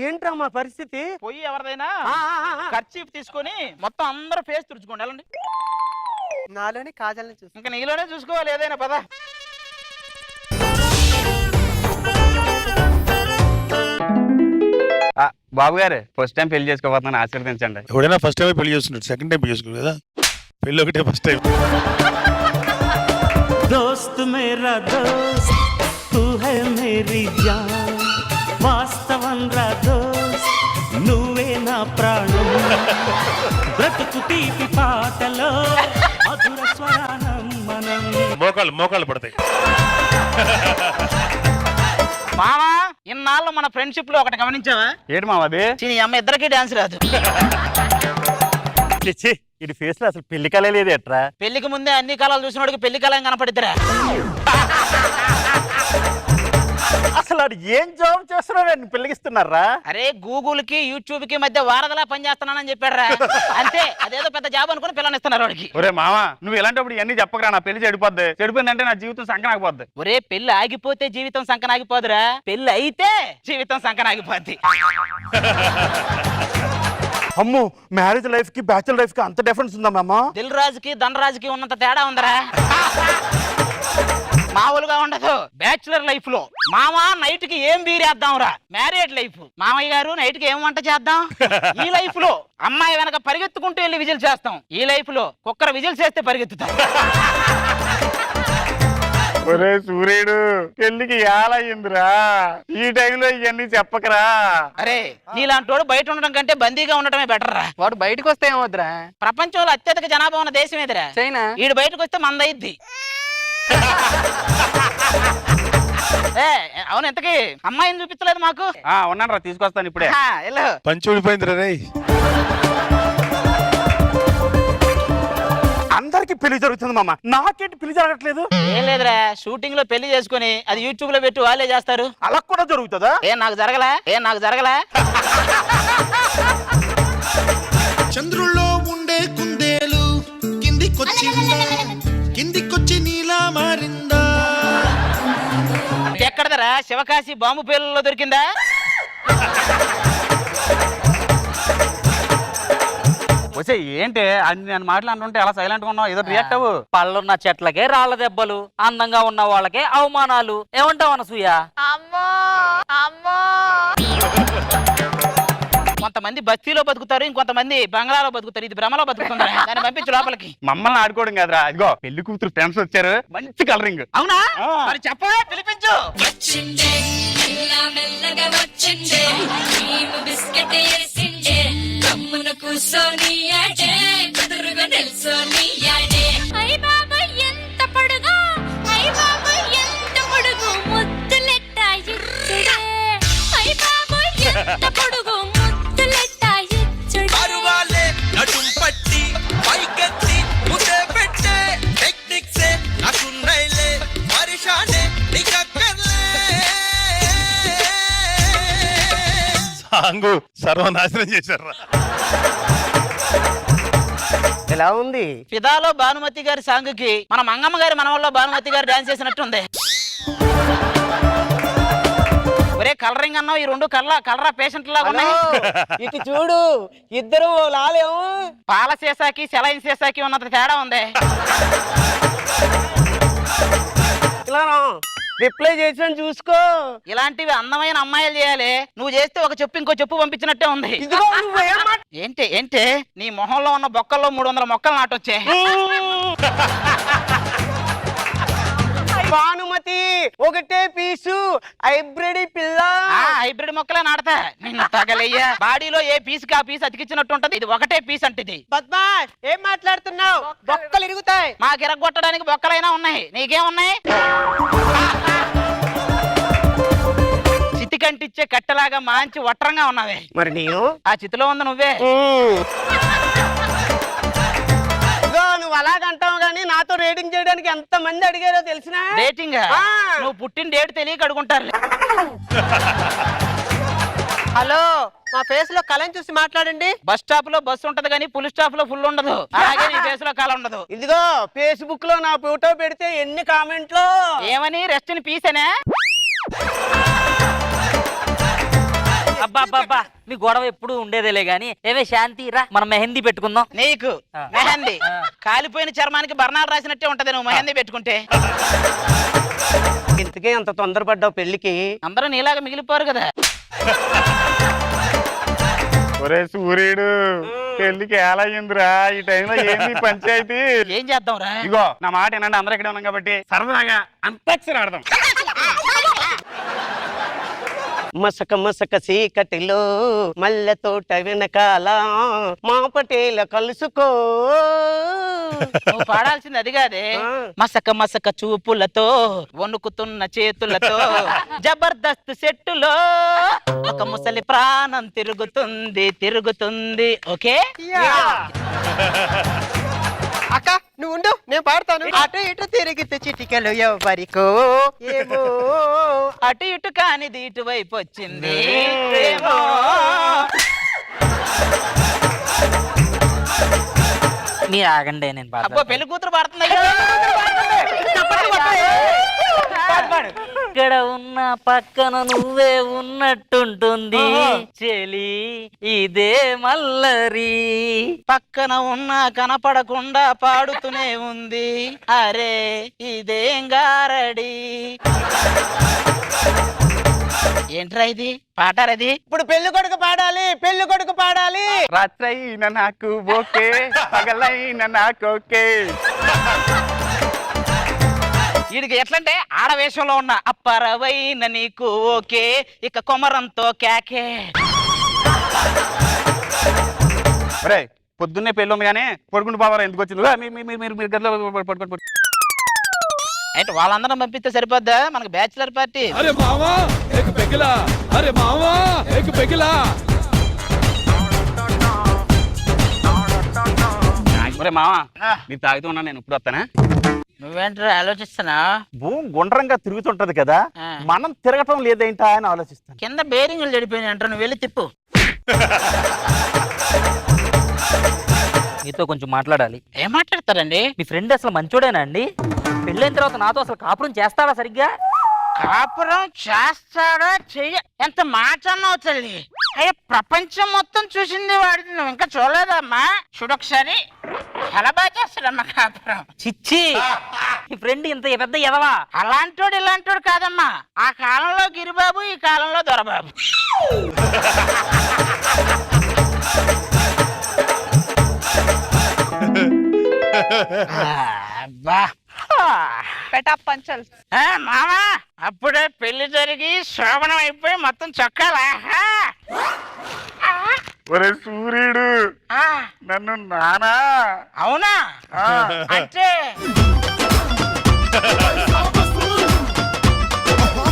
Speaker 5: ఏంట్రా మా పరిస్థితి?
Speaker 2: పోయి ఎవరిదైనా ఖర్చీఫ్ తీసుకొని మొత్తం అందరూ ఫేస్ తుడుచుకోండి. వెళ్ళండి.
Speaker 5: నాలోని కాజల్ని చూసి
Speaker 2: ఇంకా నీలోనే చూసుకోవాలి ఏదైనా. పద.
Speaker 9: బాబు గారు ఫస్ట్ టైం పెళ్లి చేసుకోబోతున్నాను, ఆశీర్వదించండి.
Speaker 11: ఎవడైనా ఫస్ట్ టైం పెళ్లి చేస్తున్నాడు, సెకండ్ టైం పెళ్లి చేసుకోడు కదా, పెళ్లి ఒకటే ఫస్ట్ టైం.
Speaker 12: దోస్త్ మేరా దోస్త్ తూ హై మేరీ జాన్, వాస్తవం రా దోస్త్ నువ్వే నా ప్రాణం, బ్రతుకు తీపి పాటలో మధుర స్వరానం మనం.
Speaker 11: మోకాళ్ళు పడతాయి.
Speaker 2: మామా, ఇన్నాళ్ళు మన ఫ్రెండ్షిప్ లో ఒకటి గమనించావా?
Speaker 9: ఏంటి మామ అది?
Speaker 2: ఈ అమ్మ ఇద్దరికి డాన్స్ రాదు.
Speaker 3: ఇది ఫేస్ లో అసలు పెళ్లి కలే లేదు ఎట్రా.
Speaker 2: పెళ్లికి ముందే అన్ని కాలాలు చూసినోడికి పెళ్లి కాలం కనపడిద్దరా?
Speaker 3: అసలు అది ఏం జాబ్ చేస్తున్నాడు పెళ్లిగిస్తున్నారా?
Speaker 2: అరే గూగుల్ కి యూట్యూబ్ కి మధ్య వారధలా పనిచేస్తున్నానని చెప్పాడురా. అంతే, అదేదో పెద్ద జాబ్ అనుకుని పిల్లనిస్తున్నారు వాడికి.
Speaker 9: ఒరే మామ, నువ్వు ఇలాంటప్పుడు ఇవన్నీ చెప్పకరా, నా పెళ్లి చెడిపోద్ది. చెడిపోయిందంటే నా జీవితం సంకనాగిపోద్ది.
Speaker 2: ఒరే, పెళ్లి ఆగిపోతే జీవితం సంకనాగిపోదురా, పెళ్లి అయితే జీవితం సంకనాగిపోద్ది.
Speaker 3: అమ్మో, మ్యారేజ్ లైఫ్ కి బ్యాచులర్ లైఫ్ కి అంత డిఫరెన్స్ ఉందా మామ?
Speaker 2: దిల్ రాజుకి ధనరాజుకి ఉన్నంత తేడా ఉందరా. మామూలుగా ఉండదు బ్యాచులర్ లైఫ్ లో. మామ నైట్ కి ఏం బీరేద్దాం రా. మ్యారేడ్ లైఫ్, మామయ్య గారు నైట్ కి ఏం వంట చేద్దాం. ఈ లైఫ్ లో అమ్మాయి వెనక పరిగెత్తుకుంటూ వెళ్ళి విజిల్ చేస్తాం. ఈ లైఫ్ లో కుక్కర విజిల్ చేస్తే పరిగెత్తుతాం.
Speaker 9: ఒరే సూర్యుడు, పెళ్లికి ఏలయ్యిందిరా, ఈ టైంలో ఇవన్నీ చెప్పకరా.
Speaker 2: అరే, నీలాంటోడు బయట ఉండడం కంటే బందీగా ఉండటమే బెటర్ రా.
Speaker 4: వాడు బయటకు వస్తే ఏమవుద్రా?
Speaker 2: ప్రపంచంలో అత్యధిక జనాభా ఉన్న దేశం ఏదిరా?
Speaker 4: చైనా.
Speaker 2: ఈడు బయటకు వస్తే మందయిద్ది. అవును, ఎంతకి అమ్మాయిని చూపించలేదు మాకు.
Speaker 9: ఉన్నాను రా, తీసుకొస్తాను ఇప్పుడే.
Speaker 11: పంచి ఊడిపోయిందిరా రే.
Speaker 3: అందరికి పెళ్లి జరుగుతుంది మామ, నాకేంటి పెళ్లి జరగట్లేదు?
Speaker 2: ఏం లేదురా, షూటింగ్ లో పెళ్లి చేసుకుని అది యూట్యూబ్ లో పెట్టి వాళ్ళే చేస్తారు.
Speaker 3: అలా కూడా జరుగుతుందా?
Speaker 2: నాకు జరగలా.
Speaker 12: చంద్రుల్లో ఉండే కుందేలు కిందికొచ్చి నీలా మారిందా?
Speaker 2: ఎక్కడదరా? శివకాశి బాంబు పేర్లలో దొరికిందా?
Speaker 9: వచ్చే ఏంటి అని నేను మాట్లాడుతుంటే అలా సైలెంట్ గా ఉన్నావు, ఏదో రియాక్ట్ అవ్వు.
Speaker 8: పళ్ళున్న చెట్లకే రాళ్ల దెబ్బలు, అందంగా ఉన్న వాళ్ళకే అవమానాలు. ఏమంటావు అనసూయ?
Speaker 7: అమ్మో అమ్మో.
Speaker 2: కొంతమంది బస్తీలో బతుకుతారు, ఇంకొంతమంది బంగ్లాలో బతుకుతారు. ఇది భ్రమలో బతుకుతుందా? దాన్ని పంపించు లోపలికి.
Speaker 9: మమ్మల్ని ఆడుకోవడం కదరా, ఇదిగో పెళ్లి కూతురు ఫ్రెండ్స్ వచ్చారు, మంచి కలరింగ్.
Speaker 2: అవునా? మరి చెప్పవే, పిలిపించు.
Speaker 11: సాంగు సర్వనాశనం చేశారు.
Speaker 5: ఎలా ఉంది?
Speaker 2: ఫిదాలో భానుమతి గారి సాంగ్ కి మన మంగమ్మ గారి మనవల్లో భానుమతి గారు డాన్స్ చేసినట్టుంది. ఒరే, కలరింగ్ అన్నావు, ఈ రెండు కలరా పేషెంట్ లాగా ఉన్నాయి.
Speaker 5: ఇటు చూడు, ఇద్దరు లాలేము.
Speaker 2: పాల సీసాకి సెలైన్ సీసాకి ఉన్నంత తేడా ఉంది.
Speaker 5: ఇలా రిప్లై చేసాను చూసుకో.
Speaker 2: ఇలాంటివి అందమైన అమ్మాయిలు చేయాలి. నువ్వు చేస్తే ఒక చెప్పు ఇంకో చెప్పు పంపించినట్టే ఉంది. ఏంటి నీ మొహంలో ఉన్న బొక్కల్లో 300 మొక్కలు నాటొచ్చే.
Speaker 5: భానుమతి ఒకటే పీసు హైబ్రిడ్ పిల్ల.
Speaker 2: హైబ్రిడ్ మొక్కలే నాడతా. నిన్ను తగలయ్యా. బాడీలో ఏ పీసుకి ఆ పీస్ అతికిచ్చినట్టు ఉంటది. ఇది ఒకటే పీస్ అంటే.
Speaker 5: బద్మాష్, ఏం మాట్లాడుతున్నావు? బొక్కలు ఇరుగుతాయి.
Speaker 2: మాకు ఇరగొట్టడానికి బొక్కలైనా ఉన్నాయి, నీకేమున్నాయి? చితికంటిచ్చే కట్టెలాగా మంచి వట్రంగా ఉన్నావే.
Speaker 5: మరి నేను
Speaker 2: ఆ చితిలో ఉంది నువ్వే.
Speaker 5: నువ్వు అలాగంటావు గానీ నాతో రేటింగ్ చేయడానికి ఎంత మంది అడిగారో తెలిసినా?
Speaker 2: డేటింగ్? నువ్వు పుట్టిన డేట్ తెలియక అడుగుంటారు.
Speaker 5: హలో, మా ఫేస్ లో కళని చూసి మాట్లాడండి.
Speaker 2: బస్ స్టాప్ లో బస్సు ఉంటది కానీ పులి స్టాప్ లో ఫుల్ ఉండదు. అలాగే నీ ఫేస్ లో కళ ఉండదు.
Speaker 5: ఇదిగో ఫేస్బుక్ లో నా ఫోటో పెడితే ఎన్ని కామెంట్లు.
Speaker 2: ఏమని రెస్ట్ ని పీసేనే?
Speaker 8: అబ్బా అబ్బా మీ గొడవ ఎప్పుడు ఉండేదేలే గాని ఏవే శాంతి రా మనం మెహందీ పెట్టుకుందాం.
Speaker 2: నీకు మెహందీ కాలిపోయిన చర్మానికి బర్ణాలు రాసినట్టే ఉంటది నువ్వు మెహందీ పెట్టుకుంటే.
Speaker 5: ఇంతకే అంత తొందరపడ్డావు పెళ్లికి?
Speaker 2: అందరూ నీలాగా మిగిలిపోరు కదా.
Speaker 3: ఒరే సూర్యుడు, పెళ్లికి ఎలా అయ్యిందిరా ఈ టైంలో? ఏంది పంచాయతీ?
Speaker 2: ఏం చేద్దాం రా?
Speaker 3: ఇగో నా మాట ఏంటంటే అందరూ ఇక్కడే ఉన్నాం కాబట్టి సరదాగా అంతాక్షరి ఆడదాం.
Speaker 5: మసక మసక సీకటిలో మల్లె తోట వెనకాల మా పటేల కలుసుకో.
Speaker 2: నువ్వు పాడాల్సింది అది కాదే. మసక మసక చూపులతో వణుకుతున్న చేతులతో జబర్దస్త్ సెట్టులో ఒక ముసలి ప్రాణం తిరుగుతుంది తిరుగుతుంది. ఓకే
Speaker 5: అక్క నువ్వు ఉండు, నేను పాడతాను. అటు ఇటు తిరిగితే చిటికలు ఎవరికో ఏమో,
Speaker 2: అటు ఇటు కానిది ఇటువైపు వచ్చింది ఏమో.
Speaker 8: మీరు ఆగండి నేను
Speaker 2: అబ్బో పెళ్లి కూతురు పాడుతుంది.
Speaker 8: ఇక్కడ ఉన్న పక్కన నువ్వే ఉన్నట్టుంటుంది చెలి ఇదే మల్లరి.
Speaker 2: పక్కన ఉన్నా కనపడకుండా పాడుతూనే ఉంది అరే ఇదేం గారడి. ఏంట్రా ఇది పాటారది?
Speaker 5: ఇప్పుడు పెళ్లి కొడుకు పాడాలి, పెళ్లి కొడుకు పాడాలి.
Speaker 3: రాత్రైన నాకు ఓకే, పగలైన నాకు ఓకే.
Speaker 2: వీడికి ఎట్లంటే ఆడవేషంలో ఉన్న అప్పరవైన నీకు ఓకే, ఇక కొమరంతో కేకే.
Speaker 3: ఒరే పొద్దున్నే పెళ్ళి ఉంది కానీ పడుకుంటూ పోవారా? ఎందుకు వచ్చింది? మీరు గదిలో పడుకోండి.
Speaker 2: అంటే వాళ్ళందరం పంపిస్తే సరిపోద్దా? మనకు బ్యాచిలర్ పార్టీ.
Speaker 10: అరే మావా ఏక్ పెగిలా, అరే మావా ఏక్ పెగిలా.
Speaker 3: ఒరే మావా మీరు తాగుతూ ఉన్నా, నేను ఇప్పుడు వస్తానా?
Speaker 2: నువ్వేంట్రా ఆలోచిస్తున్నా?
Speaker 3: భూమి గుండ్రంగా తిరుగుతుంటది కదా, మనం తిరగటం లేదేంటా అని ఆలోచిస్తాను.
Speaker 2: కింద బేరింగ్లు చెడిపోయినాయి అంటారు, నువ్వు వెళ్ళి తిప్పు.
Speaker 8: మీతో కొంచెం మాట్లాడాలి.
Speaker 2: ఏం మాట్లాడతారండి?
Speaker 8: మీ ఫ్రెండ్ అసలు మంచోడేనా అండి? పెళ్ళైన తర్వాత నాతో అసలు కాపురం చేస్తాడా సరిగ్గా?
Speaker 2: కాపురం చేస్తాడా చెయ్య? ఎంత మాట అన్నావు తల్లి. అయ్యా ప్రపంచం మొత్తం చూసింది వాడిని, నువ్వు ఇంకా చూడలేదమ్మా? చూడొకసారి చాలా బాగా చేస్తాడమ్మా కాపురం.
Speaker 8: చిచ్చి ఈ ఫ్రెండ్ ఇంత పెద్ద ఎదవా?
Speaker 2: అలాంటోడు ఇలాంటోడు కాదమ్మా. ఆ కాలంలో గిరిబాబు, ఈ కాలంలో దొరబాబు. అబ్బా
Speaker 1: పంచల్
Speaker 2: మామా, అప్పుడే పెళ్లి జరిగి శోభనం అయిపోయి మొత్తం చొక్కాలా?
Speaker 3: ఒరే సూర్యుడు, నన్ను నానా.
Speaker 2: అవునా? అంటే